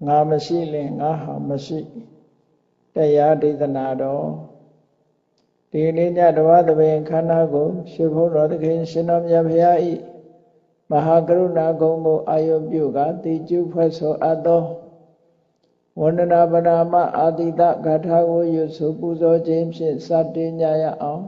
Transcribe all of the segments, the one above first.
ငါမရှိလင်ငါဟာမရှိတရားဒေသနာတော်ဒီနေ့ညတဝသဘင်ခန္ဓာကိုရှင်ဘုန်းတော်သခင်ရှင်တော်မြတ်ဘုရားဤမဟာကရုဏာဂုဏ်ကိုအာယုပြုကတိကျုဖွဲ့ဆိုအပ်သောဝန္ဒနာပနာမအာတိတဂါထာကိုရွတ်ဆိုပူဇော်ခြင်းဖြင့်စတင်ကြရအောင်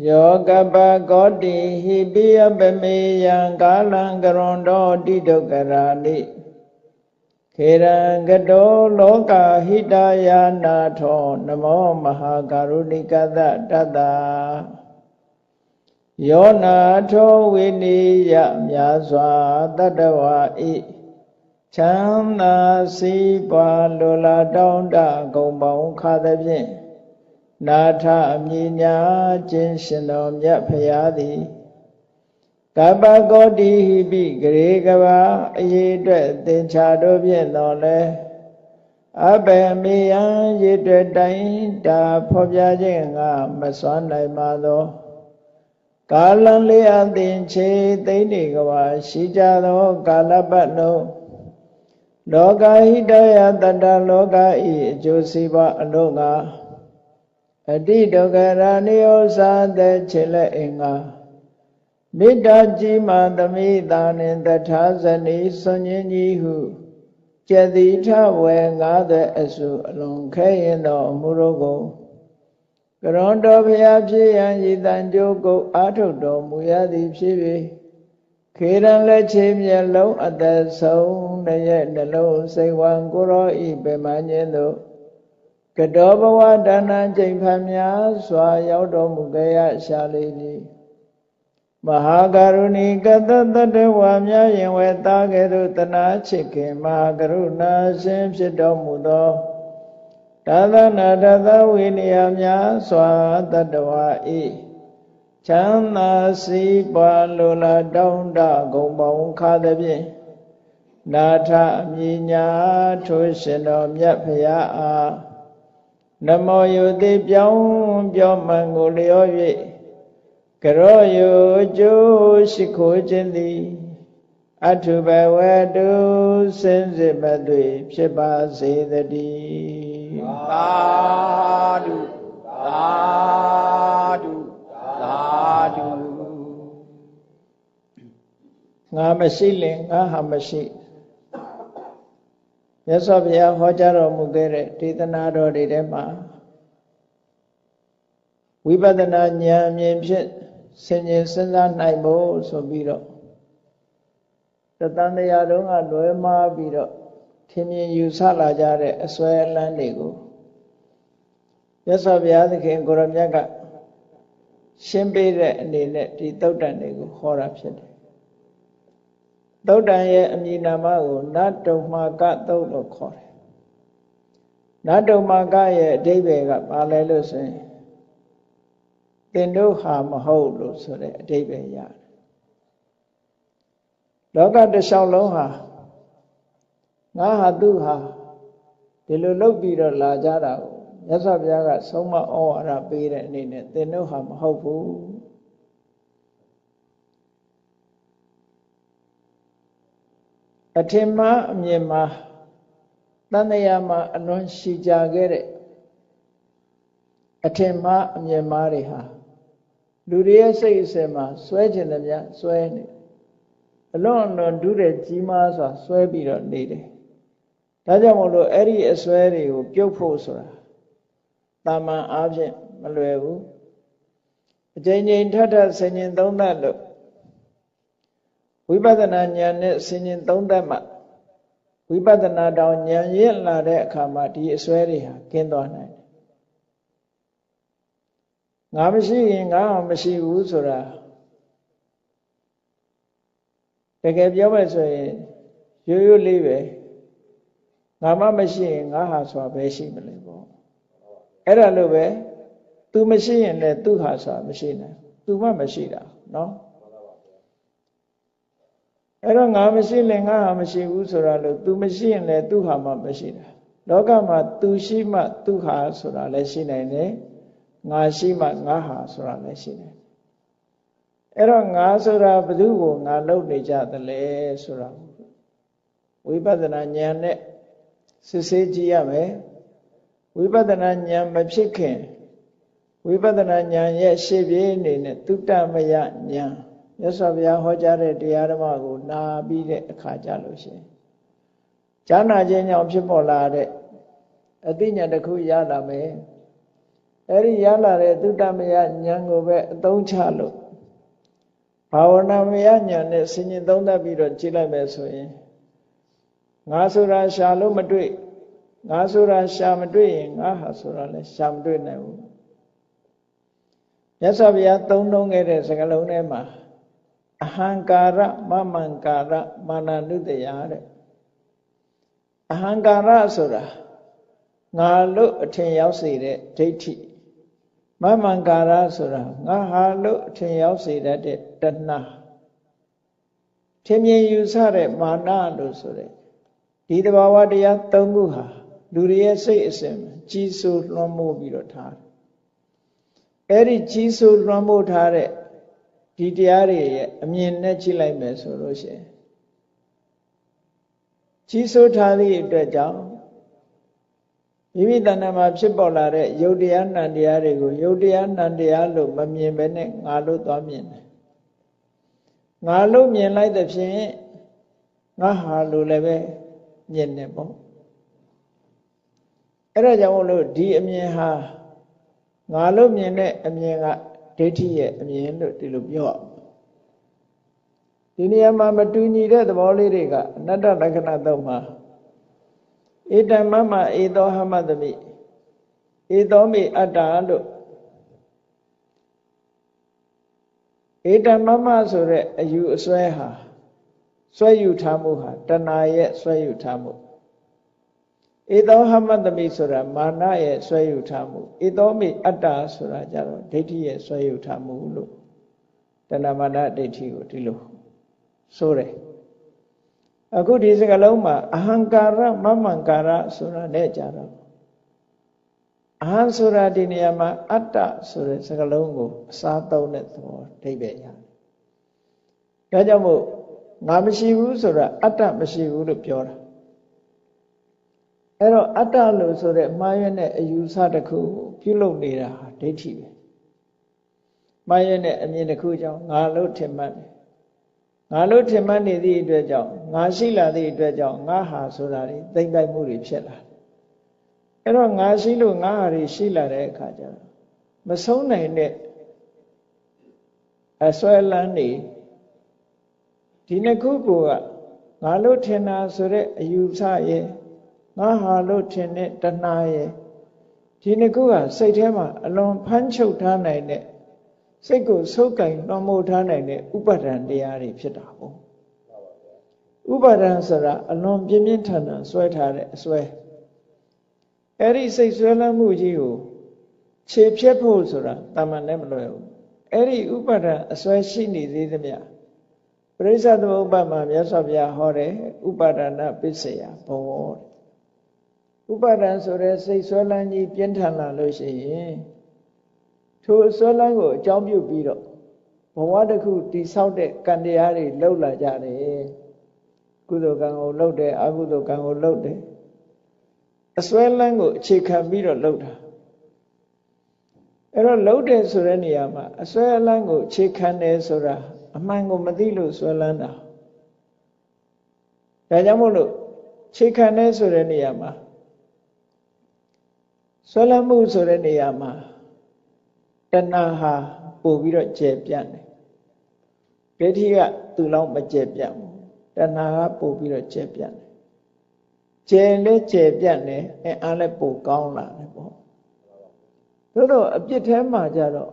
ယောကပကောတိဟိပိယပမေယံကာလံကရွန်တော်တိဒုက္ခရာနိခေရံကတောလောကဟိတယာနာထောနမောမဟာကရုဏိကသတတ္တယောနာထောဝိနိယမြာစွာတတ္တဝါဤချမ်းသာစီးပွားလိုလားတောင်းတဂုံပေါင်းခါသဖြင့်နာထအမြင်ညာခြင်းရှင်တော်မြတ်ဖရာသည်ကပ္ပကောတိဟိပိဂရေကဘာအရေးအတွက်သင်္ချာတို့ဖြင့်တော်လဲအဘယ်မေယံရေအတွက်တိုင်းတာဖော်ပြခြင်းကမစွမ်းနိုင်ပါသောကာလံလေးအသင်ချေသိမ့်နေကဘာရှိကြသောကာလပတ်လုံးလောကဟိတယတတ္တလောကဤအကျိုးစီးပွားအလို့ငါအတိဒုက္ခရာနိယောသာတဲ့ခြေလက်အင်္ဂါမေတ္တာကြီးမှသမိတာနှင့်တထာဇနီစွန်ញင်းကြီးဟုကျက်တိထဝေငါးတဲ့အစုအလုံးခဲရင်သောအမှုတို့ကိုကရွန်တော်ဘုရားဖြစ်ရန်ရည်တန်ကြိုးကိုအာထုတ်တော်မူရသည်ဖြစ်၍ခေရန်လက်ချေမျက်လုံးအသက်ဆုံးရဲ့နှလုံးစိတ်ဝံကိုရောဤပင်မညင်းတို့ကတောဘဝဒါနကျိန်ဖန်များစွာရောက်တော်မူကြရရှာလေသည်မဟာကရုဏီကတတတ္တဝါများရင်ဝဲသားကဲ့သို့တနာချစ်ခင်မဟာကရုဏာရှင်ဖြစ်တော်မူသောသာသနာတသဝိနည်းများစွာတတ္တဝါဤချမ်းသာစီးပွားလိုလားတောင်းတဂုံပေါင်းခါသဖြင့်နာထအမြင်ညာထိုရှင်တော်မြတ်ဖရာအားနမောယုတိပြောင်းပြောမှန်ကိုလျော်၍ကရောယုကျိုးရှိခိုးခြင်းသည်အထုဘဝတုစင်စစ်မသွေဖြစ်ပါစေတည်းသာဓုသာဓုသာဓုငါမရှိလင်ငါဟာမရှိမြတ်စွာဘုရားဟောကြားတော်မူခဲ့တဲ့ဒေသနာတော်တွေထဲမှာဝိပဿနာဉာဏ်အမြင်ဖြင့်ဆင်ခြင်စဉ်းစားနိုင်ဖို့ဆိုပြီးတော့တသံတရားတုံးကလွယ်မှားပြီးတော့ထင်မြင်ယူဆလာကြတဲ့အစွဲအလန်းတွေကိုမြတ်စွာဘုရားသခင်ကိုရမြတ်ကရှင်းပေးတဲ့အနေနဲ့ဒီသုတ်တန်တွေကိုဟောတာဖြစ်တယ်သုတ်တန်ရဲ့အမည်နာမကိုနတ္တုမာကသုတ်လို့ခေါ်တယ်နတ္တုမာကရဲ့အဓိပ္ပာယ်ကဘာလဲလို့ဆိုရင်သင်တို့ဟာမဟုတ်လို့ဆိုတဲ့အဓိပ္ပာယ်ရတယ်လောကတစ်လျှောက်လုံးဟာငါဟာသူဟာဒီလိုလုပ်ပြီးတော့လာကြတာကိုမြတ်စွာဘုရားကဆုံးမဩဝါဒပေးတဲ့အနေနဲ့သင်တို့ဟာမဟုတ်ဘူးအထင်မှားအမြင်မှာတန်တရားမှာအလွန်ရှိကြခဲ့တဲ့အထင်မှားအမြင်မှားတွေဟာလူတွေရဲ့စိတ်အစဉ်မှာစွဲကျင်တယ်များစွဲနေအလွန်ဒုတဲ့ကြီးမားစွာစွဲပြီးတော့နေတယ်ဒါကြောင့်မို့လို့အဲ့ဒီအစွဲတွေကိုပြုတ်ဖို့ဆိုတာတာမန်အားဖြင့်မလွယ်ဘူးအကြိမ်ကြိမ်ထပ်ထပ်ဆင်ញင်သုံးသပ်လို့ဝိပဿနာဉာဏ်နဲ့ဆင်ញင်သုံးသပ်မှဝိပဿနာတောင်ဉာဏ်ရင့်လာတဲ့အခါမှာဒီအစွဲတွေဟာကျင်းသွားနိုင်တယ်ငါမရှိရင်ငါမရှိဘူးဆိုတာတကယ်ပြောမယ်ဆိုရင်ရိုးရိုးလေးပဲငါမှမရှိရင်ငါဟာဆိုတာပဲရှိမလဲပေါ့အဲ့ဒါလို့ပဲ तू မရှိရင်လည်းသူဟာဆိုတာမရှိနိုင် तू မှမရှိတာနော်အဲ့တော့ငါမရှိရင်ငါဟာမရှိဘူးဆိုတာလို့ तू မရှိရင်လည်းသူဟာမှမရှိတာလောကမှာ तू ရှိမှသူဟာဆိုတာလည်းရှိနိုင်တယ်ငါရှိမှငါဟာဆိုတာလည်းရှိနိုင်တယ် အဲ့တော့ငါဆိုတာဘယ်သူကိုငါလုပ်နေကြသလဲဆိုတာဝိပဿနာဉာဏ်နဲ့စစ်ဆေးကြည့်ရမယ်ဝိပဿနာဉာဏ်မဖြစ်ခင်ဝိပဿနာဉာဏ်ရဲ့ရှေ့ပြေးအနေနဲ့သုတမယဉာဏ်မြတ်စွာဘုရားဟောကြားတဲ့တရားဓမ္မကိုနာပြီးတဲ့အခါကြလို့ရှိရင်ကြားနာခြင်းကြောင့်ဖြစ်ပေါ်လာတဲ့အသိဉာဏ်တစ်ခုရလာမယ်အဲ့ဒီရလာတဲ့သုတမယဉာဏ်ကိုပဲအသုံးချလို့ဘာဝနာမယဉာဏ်နဲ့ဆင်ញင်သုံးသပ်ပြီးတော့ကြည့်လိုက်မယ်ဆိုရင်ငါဆိုတာရှာလို့မတွေ့ငါဆိုတာရှာမတွေ့ရင်ငါဟာဆိုတာလည်းရှာမတွေ့နိုင်ဘူးမြတ်စွာဘုရားသုံးနှုန်းခဲ့တဲ့စကားလုံးထဲမှာအဟံကာရမမံကာရမာနနုတ္တယတဲ့အဟံကာရဆိုတာငါလို့အထင်ရောက်စေတဲ့ဒိဋ္ဌိမမံကာရဆိုတာငါဟာလို့အထင်ရောက်စေတတ်တဲ့တဏှာထင်မြင်ယူဆတဲ့မာနလို့ဆိုတဲ့ဒီတဘာဝတရား၃ခုဟာလူတွေရဲ့စိတ်အစဉ်ကြီးစိုးလွှမ်းမိုးပြီးတော့ထားတယ်အဲ့ဒီကြီးစိုးလွှမ်းမိုးထားတဲ့ဒီတရားတွေရဲ့အမြင်နဲ့ကြည့်လိုက်မယ်ဆိုလို့ရှိရင်ကြီးစိုးထားသည့်အတွက်ကြောင့်မိမိတဏ္ဍာမှာဖြစ်ပေါ်လာတဲ့ယုတ်တရားနံတရားတွေကိုယုတ်တရားနံတရားလို့မမြင်ဘဲနဲ့ငါလို့သွားမြင်တယ်ငါလို့မြင်လိုက်တဲ့ဖြင့်ငါဟာလို့လည်းပဲမြင်တယ်ပေါ့အဲ့ဒါကြောင့်မို့လို့ဒီအမြင်ဟာငါလို့မြင်တဲ့အမြင်ကဒိဋ္ဌိရဲ့အမြင်လို့ဒီလိုပြောဒီနေရာမှာမတူညီတဲ့သဘောလေးတွေကအနတ္တလက္ခဏာသုံးမှာဧတံမမဧသောဟမတမိဧသောမိအတ္တလို့ဧတံမမဆိုတဲ့အယူအစွဲဟာစွဲယူထားမှုဟာတဏှာရဲ့စွဲယူထားမှုဧသောဟမတမိဆိုတာမာနရဲ့စွဲယူထားမှုဧသောမိအတ္တဆိုတာကြတော့ဒိဋ္ဌိရဲ့စွဲယူထားမှုလို့တဏှာမာနဒိဋ္ဌိကိုဒီလိုဆိုတယ်အခုဒီစကားလုံးမှာအဟံကာရမမံကာရဆိုတာနဲ့ကြတော့အဟံဆိုတာဒီနေရာမှာအတ္တဆိုတဲ့စကားလုံးကိုအစားသုံးတဲ့သဘောအဓိပ္ပာယ်ရတယ်။ဒါကြောင့်မို့ငါမရှိဘူးဆိုတာအတ္တမရှိဘူးလို့ပြောတာ။အဲ့တော့အတ္တလို့ဆိုတဲ့မှားယွင်းတဲ့အယူဆတစ်ခုပြုလုပ်နေတာဟာဒိဋ္ဌိပဲ။မှားယွင်းတဲ့အမြင်တစ်ခုကြောင့်ငါလို့ထင်မှတ်တယ်ငါလို့ထင်မှတ်နေသည့်အတွက်ကြောင့်ငါရှိလာသည့်အတွက်ကြောင့်ငါဟာဆိုတာတွေသိမ့်ပိုက်မှုတွေဖြစ်လာတယ်အဲ့တော့ငါရှိလို့ငါဟာတွေရှိလာတဲ့အခါကျတော့မဆုံးနိုင်တဲ့အစွဲလန်းနေဒီနှစ်ခုကငါလို့ထင်တာဆိုတဲ့အယူဆရဲ့ငါဟာလို့ထင်တဲ့တဏှာရဲ့ဒီနှစ်ခုကစိတ်ထဲမှာအလွန်ဖမ်းချုပ်ထားနိုင်တဲ့စိတ်ကိုဆုပ်ကင်လွှမ်းမိုးထားနိုင်တဲ့ဥပါဒံတရားတွေဖြစ်တာပေါ့ဥပါဒံဆိုတာအလွန်ပြင်းပြင်းထန်ထန်ဆွဲထားတဲ့အစွဲအဲ့ဒီစိတ်ဆွဲလမ်းမှုကြီးကိုခြေဖြတ်ဖို့ဆိုတာတာမန်နဲ့မလွယ်ဘူးအဲ့ဒီဥပါဒံအစွဲရှိနေသေးသမျှပရိစ္ဆသမုပ္ပါဒ်မှာမြတ်စွာဘုရားဟောတယ်ဥပါဒနာပစ္စယဘောဥပါဒံဆိုတဲ့စိတ်ဆွဲလမ်းကြီးပြင်းထန်လာလို့ရှိရင်ထိုအစွဲလမ်းကိုအကြောင်းပြုပြီးတော့ဘဝတစ်ခုတိဆောက်တဲ့ကံတရားတွေလှုပ်လာကြတယ်ကုသိုလ်ကံကိုလှုပ်တယ်အကုသိုလ်ကံကိုလှုပ်တယ်အစွဲလမ်းကိုအခြေခံပြီးတော့လှုပ်တာအဲ့တော့လှုပ်တယ်ဆိုတဲ့နေရာမှာအစွဲလမ်းကိုအခြေခံတယ်ဆိုတာအမှန်ကိုမသိလို့စွဲလမ်းတာဒါကြောင့်မို့လို့အခြေခံတယ်ဆိုတဲ့နေရာမှာစွဲလမ်းမှုဆိုတဲ့နေရာမှာတဏှာဟာပို့ပြီးတော့ကျယ်ပြန့်တယ်ဒိဋ္ဌိကသူ့လောက်မကျယ်ပြန့်ဘူးတဏှာကပို့ပြီးတော့ကျယ်ပြန့်တယ်ကျယ်လဲကျယ်ပြန့်တယ်အားလည်းပိုကောင်းလာတယ်ပေါ့သို့တော့အပြစ်ထဲမှာကြတော့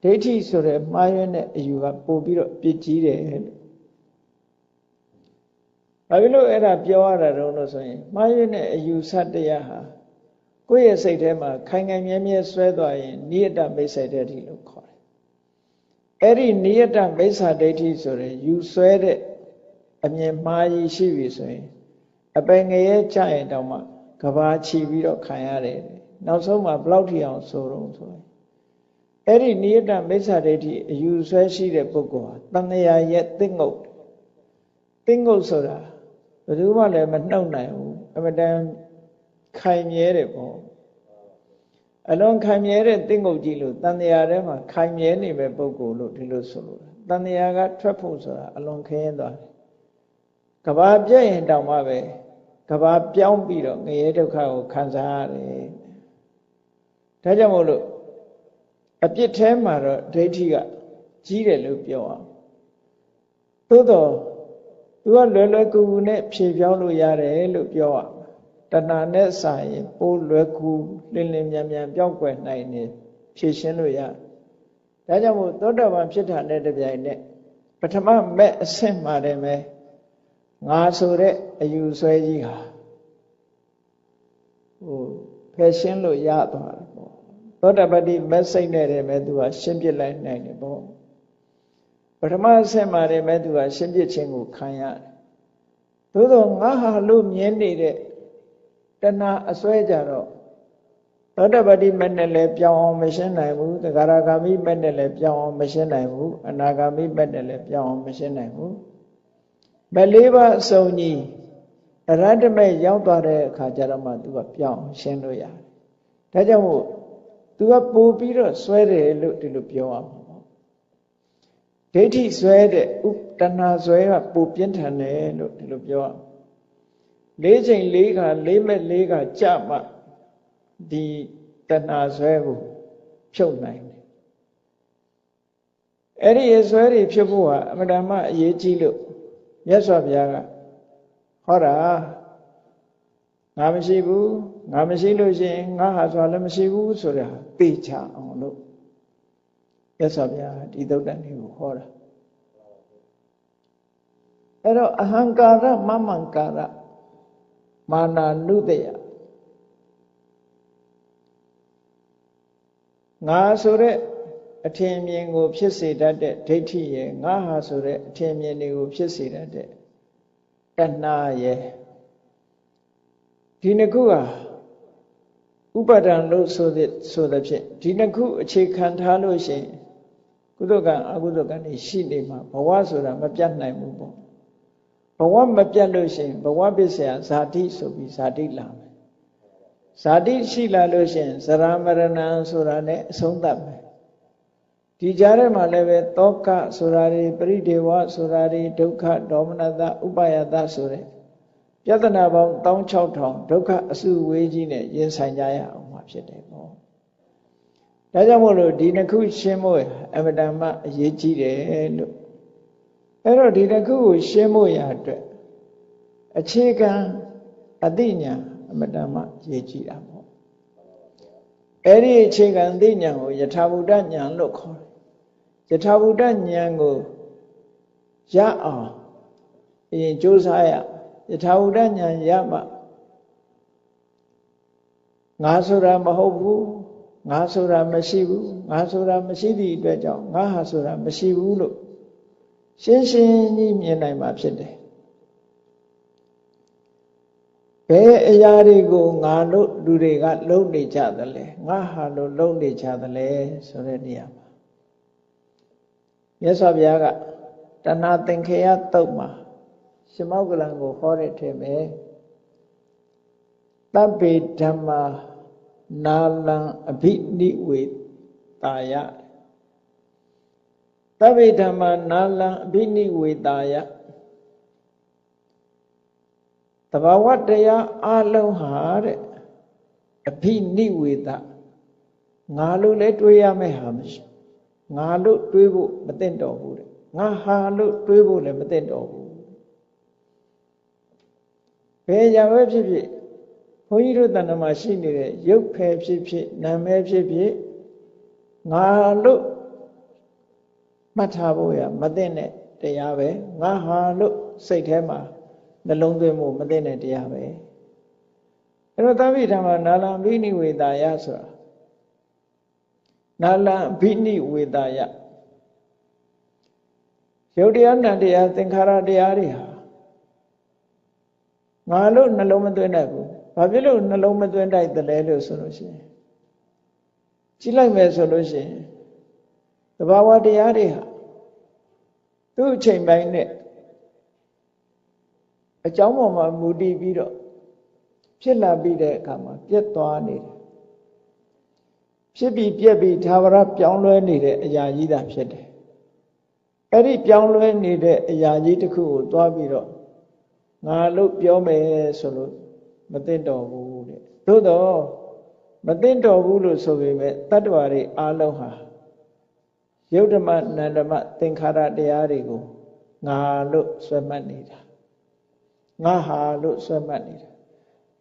ဒိဋ္ဌိဆိုတဲ့မှားယွင်းတဲ့အယူကပို့ပြီးတော့ပြစ်ကြီးတယ်လို့ဘာဖြစ်လို့အဲ့ဒါပြောရတာတုံးလို့ဆိုရင်မှားယွင်းတဲ့အယူဆတရားဟာကိုယ့်ရဲ့စိတ်ထဲမှာခိုင်ခိုင်မြဲမြဲဆွဲသွားရင်နိယတမိစ္ဆာဒိဋ္ဌိလို့ခေါ်တယ်။အဲ့ဒီနိယတမိစ္ဆာဒိဋ္ဌိဆိုတဲ့ယူဆွဲတဲ့အမြင်မှားကြီးရှိပြီဆိုရင်အပင်ငရဲကြရင်တောင်မှကဘာချီပြီးတော့ခံရတယ်။နောက်ဆုံးမှာဘလောက်ထီအောင်ဆိုတော့ဆိုရင် အဲ့ဒီနိယတမိစ္ဆာဒိဋ္ဌိအယူဆွဲရှိတဲ့ပုဂ္ဂိုလ်ဟာတဏှာရဲ့သိငုတ်ဆိုတာဘယ်သူမှလည်းမနှုတ်နိုင်ဘူးအမတန်ခိုင်မြဲတယ်ပေါ့အလွန်ခိုင်မြဲတဲ့သိငုတ်ကြီးလို့တဏှာထဲမှာခိုင်မြဲနေမဲ့ပုဂ္ဂိုလ်လို့ဒီလိုဆိုလို့တဏှာကထွက်ဖို့ဆိုတာအလွန်ခင်းသွားတယ်ကဘာပြည့်ရင်တောင်မှပဲကဘာပြောင်းပြီးတော့ငရဲဒုက္ခကိုခံစားရတယ်ဒါကြောင့်မို့လို့အပြစ်ထဲမှာတော့ဒိဋ္ဌိကကြီးတယ်လို့ပြောအောင်သို့တော့သူကလွယ်လွယ်ကူကူနဲ့ဖြေပြောင်းလို့ရတယ်လို့ပြောအောင်တဏှာနဲ့စာရင်ပိုးလွယ်ကူလင်းလင်းမြန်မြန်ပြောင်းကွယ်နိုင်နေဖြေရှင်းလို့ရဒါကြောင့်မို့သောတာပန်ဖြစ်တာနဲ့တပြိုင်နက်ပထမမဲ့အဆင့်မှာတည်းပဲငါဆိုတဲ့အယူဆွဲကြီးဟာဖယ်ရှင်းလို့ရသွားတယ်ပေါ့သောတာပတိမက်စိတ်နဲ့တည်းပဲသူကရှင်းပြလိုက်နိုင်တယ်ပေါ့ပထမအဆင့်မှာတည်းပဲသူကရှင်းပြခြင်းကိုခံရတယ်သို့သောငါဟာလို့မြင်နေတဲ့တဏှာအစွဲကြတော့သောတာပတိမက်နဲ့လည်းပြောင်းအောင်မရှင်းနိုင်ဘူးသဂရဂါမိမက်နဲ့လည်းပြောင်းအောင်မရှင်းနိုင်ဘူးအနာဂါမိမက်နဲ့လည်းပြောင်းအောင်မရှင်းနိုင်ဘူးမလေးပါအစုံကြီးအရဟတမေရောက်သွားတဲ့အခါကျတော့မှသူကပြောင်းရှင်းလို့ရတယ်ဒါကြောင့်မို့သူကပို့ပြီးတော့စွဲတယ်လို့ဒီလိုပြောအောင်ပေါ့ဒိဋ္ဌိစွဲတဲ့တဏှာစွဲကပို့ပြင်းထန်တယ်လို့ဒီလိုပြောအောင်၄ချိန်၄ခါ၄မဲ့၄ခါကြမှဒီတဏှာစွဲကိုဖြုတ်နိုင်တယ်အဲ့ဒီအစွဲတွေဖြစ်ဖို့ဟာအမှန်တမ်းအရေးကြီးလို့မြတ်စွာဘုရားကဟောတာငါမရှိဘူးငါမရှိလို့ရှိရင်ငါဟာဆိုတာလည်းမရှိဘူးဆိုတာသိချအောင်လို့မြတ်စွာဘုရားဒီသုတ်တန်လေးကိုဟောတာအဲ့တော့အဟံကာရမမံကာရမာနာနုတယငါဆိုတဲ့အထင်မြင်ကိုဖြစ်စေတတ်တဲ့ဒိဋ္ဌိရဲ့ငါဟာဆိုတဲ့အထင်မြင်တွေကိုဖြစ်စေတတ်တဲ့တဏှာရဲ့ဒီနှစ်ခုဟာဥပါဒံလို့ဆိုတဲ့ဖြင့်ဒီနှစ်ခုအခြေခံထားလို့ရှိရင်ကုသကံအကုသကံတွေရှိနေမှာဘဝဆိုတာမပြတ်နိုင်ဘူးပေါ့ဘဝမပြတ်လို့ရှိရင်ဘဝပစ္စယဇာတိဆိုပြီးဇာတိလာမယ်ဇာတိရှိလာလို့ရှိရင်ဇရာမရဏံဆိုတာနဲ့အဆုံးသတ်မယ်ဒီကြားထဲမှာလည်းပဲတောကဆိုတာတွေပရိဒေဝဆိုတာတွေဒုက္ခဒေါမနတဥပယတဆိုတဲ့ပြဿနာပေါင်း16000ဒုက္ခအစုဝေးကြီးနဲ့ရင်ဆိုင်ကြရအောင်မှာဖြစ်တယ်ပေါ့ဒါကြောင့်မို့လို့ဒီနှစ်ခုရှင်းဖို့အမတန်မှအရေးကြီးတယ်လို့အဲ့တော့ဒီတစ်ခုကိုရှင်းဖို့ရအတွက်အခြေခံအသိဉာဏ်အမတန်မှရေးကြည့်တာပေါ့အဲ့ဒီအခြေခံအသိဉာဏ်ကိုယထာဘူတဉာဏ်လို့ခေါ်တယ်ယထာဘူတဉာဏ်ကိုရအောင်အရင်ကြိုးစားရယထာဘူတဉာဏ်ရမှငါဆိုတာမဟုတ်ဘူးငါဆိုတာမရှိဘူးငါဆိုတာမရှိသည့်အတွက်ကြောင့်ငါဟာဆိုတာမရှိဘူးလို့ရှင်းရှင်းကြီးမြင်နိုင်မှာဖြစ်တယ်ဘယ်အရာတွေကိုငါလို့လူတွေကလုံးနေကြသလဲငါဟာလို့လုံးနေကြသလဲဆိုတဲ့နေရာမှာမြတ်စွာဘုရားကတဏှာသင်္ခေယတုတ်မှာရှင်မောက္ကလံကိုဟောတဲ့ထဲမှာတပ္ပေဓမ္မာနာလံအဘိနိဝေတာယတဗ္ဗေဓမ္မာနာလံအဘိနိဝေတာယသဘာဝတရားအလုံးဟာတဲ့အဘိနိဝေတငါလို့လည်းတွေးရမယ့်ဟာမရှိငါလို့တွေးဖို့မသင့်တော်ဘူးတဲ့ငါဟာလို့တွေးဖို့လည်းမသင့်တော်ဘူးဘယ်ကြပဲဖြစ်ဖြစ်ဘုန်းကြီးတို့တဏ္ဍာမှာရှိနေတဲ့ရုပ်ဖယ်ဖြစ်ဖြစ်နာမည်ဖြစ်ဖြစ်ငါလို့မှတ်ထားဖို့ရမသိတဲ့တရားပဲငါဟာလို့စိတ်ထဲမှာနှလုံးသွင်းမှုမသိတဲ့တရားပဲအဲ့တော့သဗ္ဗေဓမ္မာနာလံဘိနိဝေတာယဆိုတာနာလံဘိနိဝေတာယရုပ်တရားနာတရားသင်္ခါရတရားတွေဟာငါလို့နှလုံးမသွင်းတတ်ဘူးဘာဖြစ်လို့နှလုံးမသွင်းတတ်တယ်လဲလို့ဆိုလို့ရှိရင်ကြည့်လိုက်မယ်ဆိုလို့ရှိရင် သဘာဝတရားတွေဟာသူ့အချိန်ပိုင်းနဲ့အကြောင်းပေါ်မှာမူတည်ပြီးတော့ဖြစ်လာပြီးတဲ့အခါမှာပြတ်သွားနေတယ်ဖြစ်ပြီးပြက်ပြီးသာဝရပြောင်းလဲနေတဲ့အရာကြီးသာဖြစ်တယ်အဲ့ဒီပြောင်းလဲနေတဲ့အရာကြီးတစ်ခုကိုသွားပြီးတော့ငါလို့ပြောမယ်ဆိုလို့မသိတော့ဘူးတဲ့သို့တော့မသိတော့ဘူးလို့ဆိုပေမဲ့တတ္တဝါတွေအားလုံးဟာယုတ်ဓမ္မနန္ဓမ္မသင်္ခါရတရားတွေကိုငါလို့ဆွဲမှတ်နေတာငါဟာလို့ဆွဲမှတ်နေတာ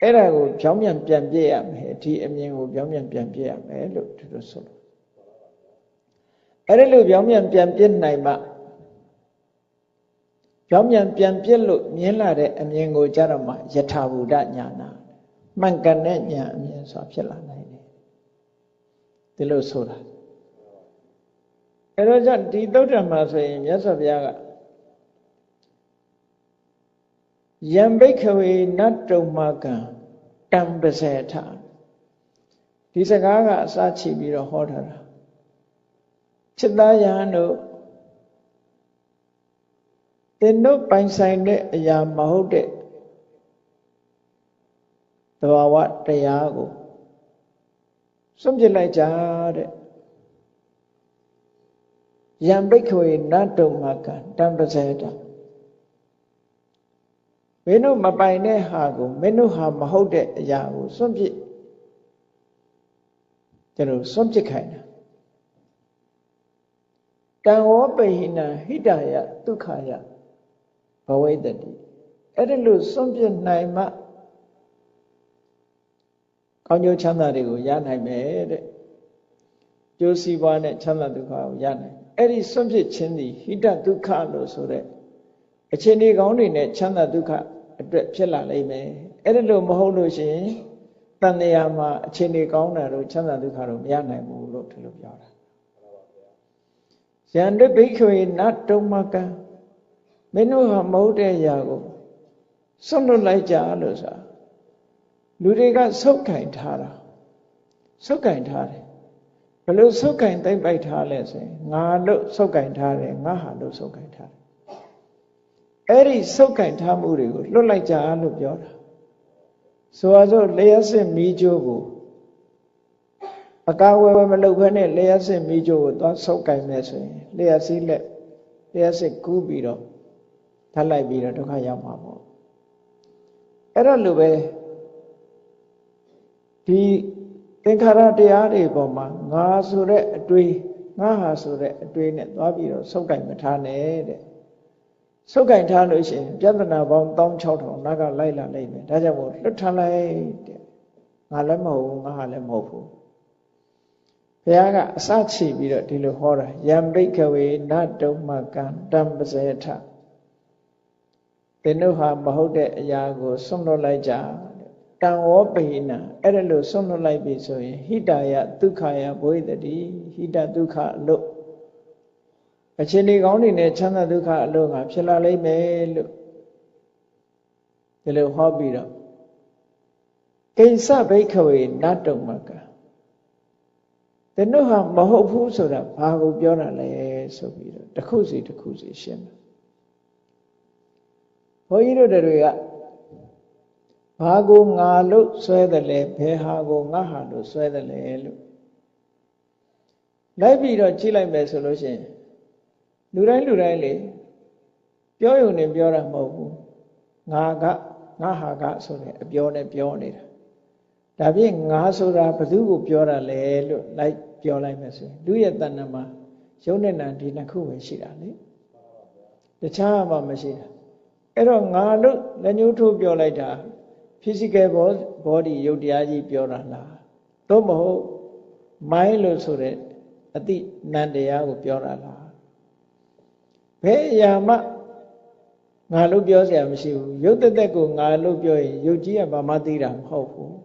အဲ့ဒါကိုပြောင်းပြန်ပြန်ပြည့်ရမယ်ဒီအမြင်ကိုပြောင်းပြန်ပြန်ပြည့်ရမယ်လို့သူတို့ဆိုလို့အဲ့ဒီလိုပြောင်းပြန်ပြန်ပြည့်နိုင်မှပြောင်းပြန်ပြန်ပြည့်လို့မြင်လာတဲ့အမြင်ကိုကြတော့မှယထာဘူတညာနာမှန်ကန်တဲ့ညာအမြင်ဆိုတာဖြစ်လာနိုင်တယ်ဒီလိုဆိုတာအဲ့တော့ကြောင့်ဒီသုတ္တမှာဆိုရင်မြတ်စွာဘုရားကယံဘိက္ခဝေနတ္တုမကံတံပစေထဒီစကားကအစချပြီးတော့ဟောထားတာจิตသားယဟန်တို့သင်တို့ပိုင်ဆိုင်တဲ့အရာမဟုတ်တဲ့သဘာဝတရားကိုစွန့်ပစ်လိုက်ကြတဲ့ယံဘိက္ခဝေနတ္တုမကံတံပစေထမင်းတို့မပိုင်တဲ့ဟာကိုမင်းတို့ဟာမဟုတ်တဲ့အရာကိုစွန့်ပစ်ကျတော့စွန့်ပစ်ခိုင်းတာတံဝောပိဟိနဟိတယဒုက္ခယဘဝိတ္တိအဲ့ဒီလိုစွန့်ပစ်နိုင်မှကောင်းကျိုးချမ်းသာတွေကိုရနိုင်မယ်တဲ့ကျိုးစီးပွားနဲ့ချမ်းသာဒုက္ခကိုရနိုင်အဲ့ဒီစွန့်ပစ်ခြင်းသည်ဟိတဒုက္ခလို့ဆိုတဲ့အခြေအနေကောင်းတွေနဲ့ချမ်းသာဒုက္ခအတွက်ဖြစ်လာလိမ့်မယ်အဲ့ဒါလို့မဟုတ်လို့ရှိရင်တန်တရားမှာအခြေအနေကောင်းတာတို့ချမ်းသာဒုက္ခတို့မရနိုင်ဘူးလို့ဒီလိုပြောတာယန္တဘိက္ခဝေနတ္တုမကံမင်းတို့ဟာမဟုတ်တဲ့အရာကိုစွန့်လွတ်လိုက်ကြလို့ဆိုတာလူတွေကဆုတ်ကင်ထားတာဆုတ်ကင်ထားတယ်ဘယ်လိုဆုတ်ကင်သိမ့်ပိုက်ထားလဲဆိုရင်ငါလို့ဆုတ်ကင်ထားတယ်ငါဟာလို့ဆုတ်ကင်ထားတယ်အဲ့ဒီဆုတ်ကင်ထားမှုတွေကိုလွတ်လိုက်ကြလို့ပြောတာဆိုပါစို့လျှက်စစ်မီးကြိုးကိုအကာဝယ်မလုပ်ဘဲနဲ့လျှက်စစ်မီးကြိုးကိုသွားဆုတ်ကင်မယ်ဆိုရင်လျှက်စစ်လက်လျှက်စစ်ကူးပြီးတော့ထပ်လိုက်ပြီးတော့ဒုက္ခရောက်မှာပေါ့အဲ့တော့လိုပဲဒီသင်္ခါရတရားတွေပေါ်မှာငါဆိုတဲ့အတွေးငါဟာဆိုတဲ့အတွေးနဲ့သွားပြီးတော့ဆုတ်ကင်မထားနဲ့တဲ့ဆုတ်ကင်ထားလို့ရှိရင်ပြဿနာပေါင်း16000နောက်ကလိုက်လာလိမ့်မယ်ဒါကြောင့်မို့လွတ်ထားလိုက်တဲ့ငါလည်းမဟုတ်ဘူးငါဟာလည်းမဟုတ်ဘူးဘုရားကအစချီပြီးတော့ဒီလိုဟောတာယံဘိက္ခဝေနတ္တုမကံတံပစေထသင်တို့ဟာမဟုတ်တဲ့အရာကိုစွန့်လွတ်လိုက်ကြတံဝောပိဏအဲ့ဒါလို့စွန့်လွတ်လိုက်ပြီဆိုရင်ဟိတယဒုက္ခယဘဝိတ္တိဟိတဒုက္ခအလို့အခြေအနေကောင်းတွေနဲ့ချမ်းသာဒုက္ခအလို့ငါဖြစ်လာလိမ့်မယ်လို့ဒီလိုဟောပြီးတော့ကိစ္စဘိက္ခဝေနတ္တုမကံသင်တို့ဟာမဟုတ်ဘူးဆိုတာဘာကိုပြောတာလဲဆိုပြီးတော့တစ်ခုစီတစ်ခုစီရှင်းတယ်ဘုန်းကြီးတို့တွေကဘာကိုငါလို့ဆွဲတယ်လဲဘယ်ဟာကိုငါဟာလို့ဆွဲတယ်လဲလို့လိုက်ပြီးတော့ကြည့်လိုက်မယ်ဆိုလို့ရှိရင်လူတိုင်းလေပြောရုံနဲ့ပြောတာမဟုတ်ဘူးငါကငါဟာကဆိုတဲ့အပြောနဲ့ပြောနေတာဒါဖြင့်ငါဆိုတာဘယ်သူကိုပြောတာလဲလို့လိုက်ပြောလိုက်မယ်ဆိုရင်လူရဲ့တဏ္ဍာမှာယုံနဲ့နံဒီနှစ်ခုပဲရှိတာလေတခြားမှမရှိတာအဲ့တော့ငါလို့လက်ညှိုးထိုးပြောလိုက်တာ physical body ရုပ်တရားကြီးပြောတာလားသို့မဟုတ် mind လို့ဆိုတဲ့အတိနံတရားကိုပြောတာလားဘယ်အရာမှငါလို့ပြောเสียမရှိဘူးရုပ်သက်သက်ကိုငါလို့ပြောရင်ရုပ်ကြီးကဘာမှသိတာမဟုတ်ဘူး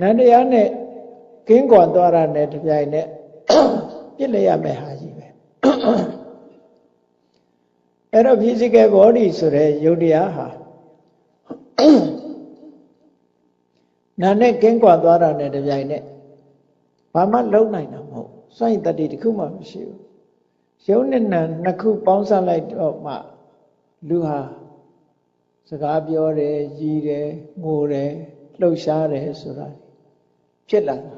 နံတရားနဲ့ကင်းကွာသွားတာနဲ့တပြိုင်နက်ပြစ်လိုက်ရမယ်ဟာကြီးပဲအဲ့တော့ physical body ဆိုတဲ့ရုပ်တရားဟာနာနဲ့ကင်းကွာသွားတာနဲ့တပြိုင်နက်ဘာမှလုံနိုင်တာမဟုတ် စွန့်တတ္တိတစ်ခုမှမရှိဘူးယုံနဲ့နာနှစ်ခုပေါင်းစပ်လိုက်တော့မှလူဟာစကားပြောတယ်ရည်တယ်ငိုတယ်လှုပ်ရှားတယ်ဆိုတာဖြစ်လာတာ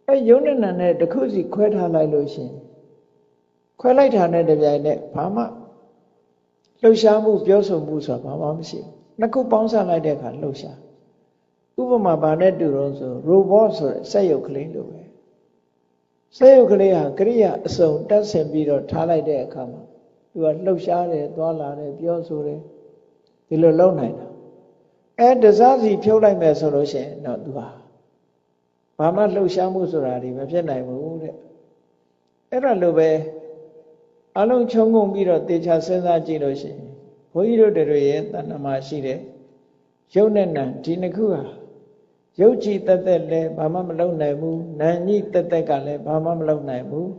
အဲယုံနဲ့နာနဲ့တစ်ခုစီခွဲထားလိုက်လို့ရှိရင်ခွဲလိုက်တာနဲ့တပြိုင်နက်ဘာမှလှုပ်ရှားမှုပြောဆိုမှုဆိုတာဘာမှမရှိဘူးနှစ်ခုပေါင်းစပ်လိုက်တဲ့အခါလှုပ်ရှားဥပမာဘာနဲ့တူတော့ဆို robot ဆိုတဲ့စက်ရုပ်ကလေးလိုပဲစက်ရုပ်ကလေးဟာကရိယာအစုံတက်ဆင်ပြီးတော့ထားလိုက်တဲ့အခါမှာသူကလှုပ်ရှားတယ်သွားလာတယ်ပြောဆိုတယ်ဒီလိုလုပ်နိုင်တာအဲတစားစီဖြုတ်လိုက်မယ်ဆိုလို့ရှိရင်တော့သူဟာဘာမှလှုပ်ရှားမှုဆိုတာဒီမဖြစ်နိုင်ဘူးတဲ့အဲ့ဒါလိုပဲအလုံးချုံငုံပြီးတော့တေချာစဉ်းစားကြည့်လို့ရှိရင်ဘုန်းကြီးတို့တွေရဲ့တဏ္ဍာမှာရှိတဲ့ရုပ်နဲ့နာဒီနှစ်ခုဟာရုပ်ကြည်တက်တက်လည်းဘာမှမလုပ်နိုင်ဘူးနာညိတက်တက်ကလည်းဘာမှမလုပ်နိုင်ဘူး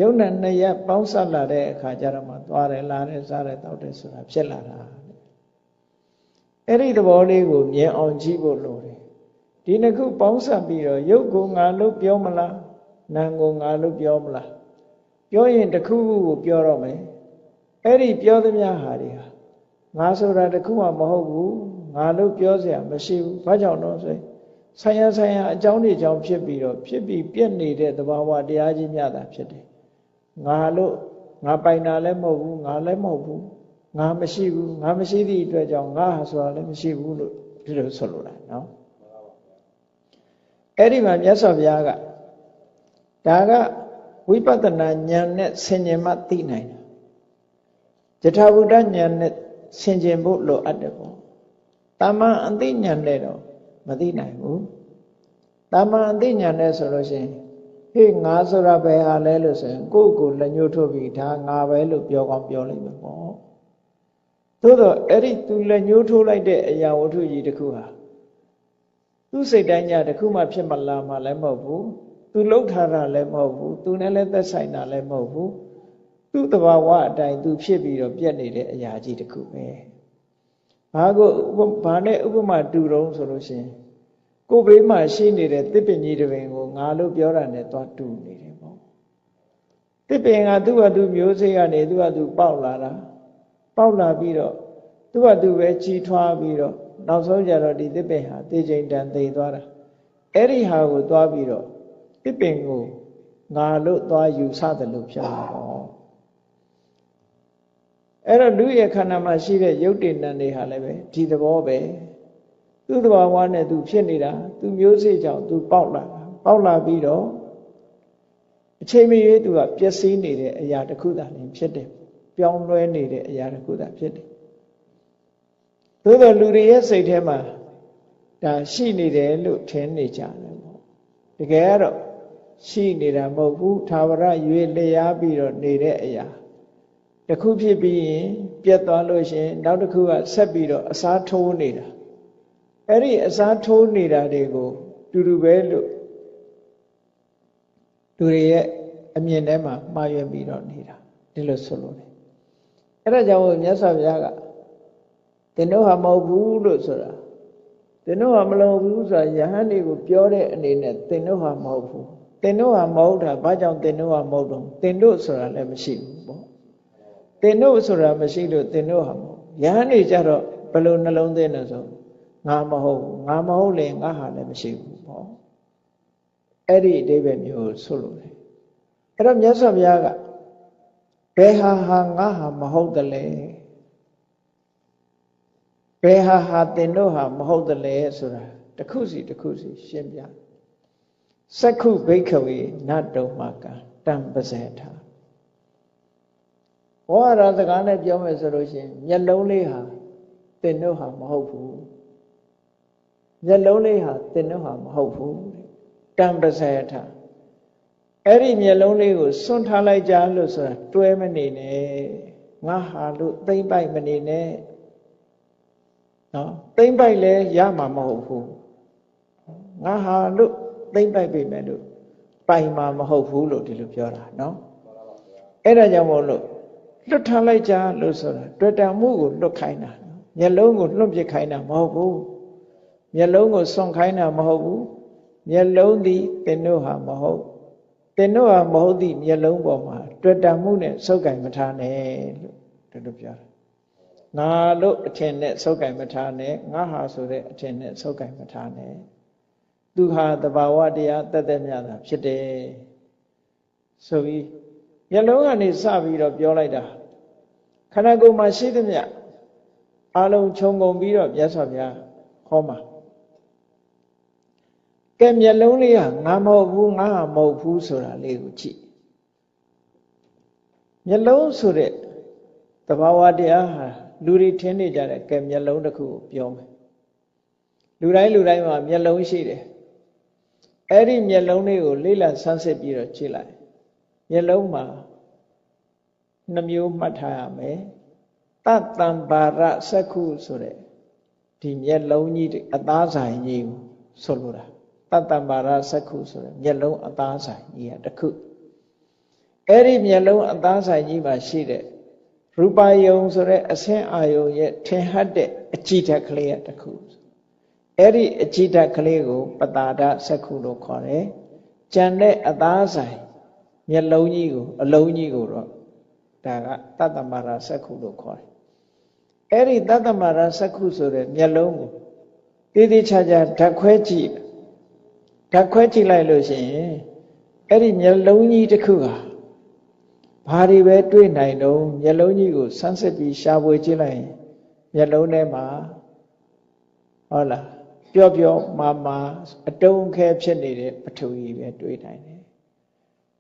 ရုပ်နဲ့နှစ်ရပ်ပေါင်းစပ်လာတဲ့အခါကျတော့မှသွားတယ်လာတယ်စားတယ်တောက်တယ်ဆိုတာဖြစ်လာတာအဲ့ဒီသဘောလေးကိုမြင်အောင်ကြည့်ဖို့လိုတယ်ဒီနှစ်ခုပေါင်းစပ်ပြီးတော့ရုပ်ကိုငါလို့ပြောမလားနာမ်ကိုငါလို့ပြောမလားပြောရင်တစ်ခုခုကိုပြောတော့မယ်အဲ့ဒီပြောသမျှဟာတွေဟာငါဆိုတာတစ်ခုမှမဟုတ်ဘူးငါလို့ပြောเสียမရှိဘူးဘာကြောင့်တော့ဆိုဆိုင်ရာအကြောင်းတွေကြောင့်ဖြစ်ပြီးတော့ဖြစ်ပြီးပြည့်နေတဲ့သဘာဝတရားကြီးများတာဖြစ်တယ်ငါလို့ငါပိုင်တာလည်းမဟုတ်ဘူးငါလည်းမဟုတ်ဘူးငါမရှိဘူးငါမရှိသည့်အတွက်ကြောင့်ငါဟာဆိုတာလည်းမရှိဘူးလို့ဒီလိုဆိုလိုတာနော်အဲ့ဒီမှာမြတ်စွာဘုရားကဒါကဝိပဿနာဉာဏ်နဲ့ဆင်ခြင်မှသိနိုင်တာယထာဘုဒ္ဓဉာဏ်နဲ့ဆင်ခြင်ဖို့လိုအပ်တယ်ပေါ့တာမန်အသိဉာဏ်နဲ့တော့မသိနိုင်ဘူးတာမန်အသိဉာဏ်နဲ့ဆိုလို့ရှိရင်ဟေ့ငါဆိုတာဘယ်ဟာလဲလို့ဆိုရင်ကိုယ့်ကိုလက်ညှိုးထိုးပြီးဒါငါပဲလို့ပြောကောင်းပြောလိုက်မှာပေါ့သို့တော့အဲ့ဒီသူလက်ညှိုးထိုးလိုက်တဲ့အရာဝတ္ထုကြီးတစ်ခုဟာသူ့စိတ်တိုင်းညာတစ်ခုမှဖြစ်မလာမှလည်းမဟုတ်ဘူးသူလှုပ်ထားတာလည်းမဟုတ်ဘူးသူနဲ့လည်းသက်ဆိုင်တာလည်းမဟုတ်ဘူးသူ့တဘာဝအတိုင်းသူဖြစ်ပြီးတော့ပြက်နေတဲ့အရာကြီးတစ်ခုပဲဘာနဲ့ဥပမာတူတုံးဆိုလို့ရှိရင်ကိုယ်ဘေးမှာရှိနေတဲ့တစ်ပင်ကြီးတစ်ပင်ကိုငါလို့ပြောတာနဲ့သွားတူနေတယ်ပေါ့တစ်ပင်ကသူ့ဟာသူမျိုးစေ့ကနေသူ့ဟာသူပေါက်လာတာပေါက်လာပြီးတော့သူ့ဟာသူပဲကြီးထွားပြီးတော့နောက်ဆုံးကြတော့ဒီတစ်ပင်ဟာတေချိန်တန်သိသွားတာအဲ့ဒီဟာကိုသွားပြီးတော့တစ်ပင်ကိုငါလို့သွားယူဆတယ်လို့ဖြစ်လာတော့အဲ့တော့လူရဲ့ခန္ဓာမှာရှိတဲ့ရုပ်တည်နံတွေဟာလည်းပဲဒီသဘောပဲသူ့သဘာဝနဲ့သူဖြစ်နေတာသူမျိုးစေ့ကြောင့်သူပေါက်လာပြီးတော့အချိန်မရွေးသူကပျက်စီးနေတဲ့အရာတစ်ခုသာလည်းဖြစ်တယ်ပြောင်းလဲနေတဲ့အရာတစ်ခုသာဖြစ်တယ်သို့သောလူတွေရဲ့စိတ်ထဲမှာဒါရှိနေတယ်လို့ထင်နေကြတယ်ပေါ့တကယ်ကတော့ရှိနေတာမဟုတ်ဘူးသာဝရရွေလျားပြီးတော့နေတဲ့အရာတစ်ခုဖြစ်ပြီးရင်ပြတ်သွားလို့ရှင်နောက်တစ်ခုကဆက်ပြီးတော့အစားထိုးနေတာအဲ့ဒီအစားထိုးနေတာတွေကိုတူတူပဲလို့လူတွေရဲ့အမြင်ထဲမှာမှားယွင်းပြီးတော့နေတာဒီလိုဆိုလို့တယ်အဲ့ဒါကြောင့်မြတ်စွာဘုရားကသင်တို့ဟာမဟုတ်ဘူးလို့ဆိုတာသင်တို့ဟာမလုံဘူးဆိုတာယဟန်တွေကိုပြောတဲ့အနေနဲ့သင်တို့ဟာမဟုတ်ဘူးသင်တို့ဟာမဟုတ်တာဘာကြောင့်သင်တို့ဟာမဟုတ်တော့သင်တို့ဆိုတာလည်းမရှိဘူးပေါ့သင်တို့ဆိုတာမရှိလို့သင်တို့ဟာမဟုတ်ယဟန်တွေကြတော့ဘယ်လိုနှလုံးသွင်းလဲဆိုငါမဟုတ်ရင်ငါဟာလည်းမရှိဘူးပေါ့အဲ့ဒီအဓိပ္ပာယ်မျိုးဆိုလို့တယ်အဲ့တော့မြတ်စွာဘုရားကဘယ်ဟာငါဟာမဟုတ်တယ်လဲဘယ်ဟာသင်တို့ဟာမဟုတ်တယ်လဲဆိုတာတစ်ခုစီရှင်းပြစက္ခုဘိက္ခဝေနတုံမကံတံပဇေထဘောရစကားနဲ့ပြောမယ်ဆိုလို့ရှိရင်မျက်လုံးလေးဟာသင်တို့ဟာမဟုတ်ဘူးမျက်လုံးလေးဟာသင်တို့ဟာမဟုတ်ဘူးတံပဇေထအဲ့ဒီမျက်လုံးလေးကိုစွန့်ထားလိုက်ကြလို့ဆိုတာတွဲမနေနဲ့ငါဟာလို့သိမ့်ပိုက်မနေနဲ့နော်သိမ့်ပိုက်လဲရမှာမဟုတ်ဘူးငါဟာလို့သိမ့်ပိုက်ပြီမဲ့လို့ပိုင်မှာမဟုတ်ဘူးလို့ဒီလိုပြောတာနော်အဲ့ဒါကြောင့်မို့လို့လွတ်ထားလိုက်ကြလို့ဆိုတာတွေ့တံမှုကိုလွတ်ခိုင်းတာမျက်လုံးကိုလွတ်ပစ်ခိုင်းတာမဟုတ်ဘူးမျက်လုံးကိုစွန့်ခိုင်းတာမဟုတ်ဘူးမျက်လုံးသည်သင်တို့ဟာမဟုတ် တင်တို့ဟာမဟုတ်သည့်မျက်လုံးပေါ်မှာတွေ့တမှုနဲ့စုပ်ကိုင်မထားနဲ့လို့တို့ပြောတာငါလို့အထင်နဲ့စုပ်ကိုင်မထားနဲ့ငါဟာဆိုတဲ့အထင်နဲ့စုပ်ကိုင်မထားနဲ့သူဟာသဘာဝတရားတသက်မြတ်တာဖြစ်တယ်ဆိုပြီးမျက်လုံးကနေစပြီးတော့ပြောလိုက်တာခန္ဓာကိုယ်မှာရှိသမျှအလုံးခြုံငုံပြီးတော့မြတ်စွာဘုရားဟောမှာကဲမျက်လုံးလေးကငါမဟုတ်ဘူးငါဟာမဟုတ်ဘူးဆိုတာလေးကိုကြည့်မျက်လုံးဆိုတဲ့သဘာဝတရားဟာလူတွေထင်နေကြတယ်ကဲမျက်လုံးတစ်ခုကိုပြောမယ်လူတိုင်းမှာမျက်လုံးရှိတယ်အဲ့ဒီမျက်လုံးလေးကိုလေ့လာဆန်းစစ်ပြီးတော့ကြည့်လိုက်မျက်လုံးမှာနှမျိုးမှတ်ထားရမယ်တတ္တံပါရစက္ခုဆိုတဲ့ဒီမျက်လုံးကြီးအသားဆိုင်ကြီးကိုဆိုလိုတာတတ္တံပါရစက္ခုဆိုတဲ့မျက်လုံးအသားဆိုင်ကြီးကတစ်ခုအဲ့ဒီမျက်လုံးအသားဆိုင်ကြီးမှာရှိတဲ့ရူပယုံဆိုတဲ့အဆင်းအာယုံရဲ့ထင်ဟပ်တဲ့အကြည့်ဓာတ်ကလေးတစ်ခုအဲ့ဒီအကြည့်ဓာတ်ကလေးကိုပတာဒစက္ခုလို့ခေါ်တယ်ကြံတဲ့အသားဆိုင်မျက်လုံးကြီးကိုအလုံးကြီးကိုတော့ဒါကတတ္တမရစက္ခုလို့ခေါ်တယ်အဲ့ဒီတတ္တမရစက္ခုဆိုတဲ့မျက်လုံးကိုတည်တည်ချာချာဓာတ်ခွဲကြည့်လိုက်လို့ရှိရင်အဲ့ဒီမျက်လုံးကြီးတစ်ခုဟာဘာတွေပဲတွေ့နိုင်တော့မျက်လုံးကြီးကိုဆန်းစစ်ပြီးရှာဖွေကြည့်လိုက်ရင်မျက်လုံးထဲမှာဟုတ်လားပျော့မာအတုံးခဲဖြစ်နေတဲ့ပထဝီပဲတွေ့နိုင်တယ်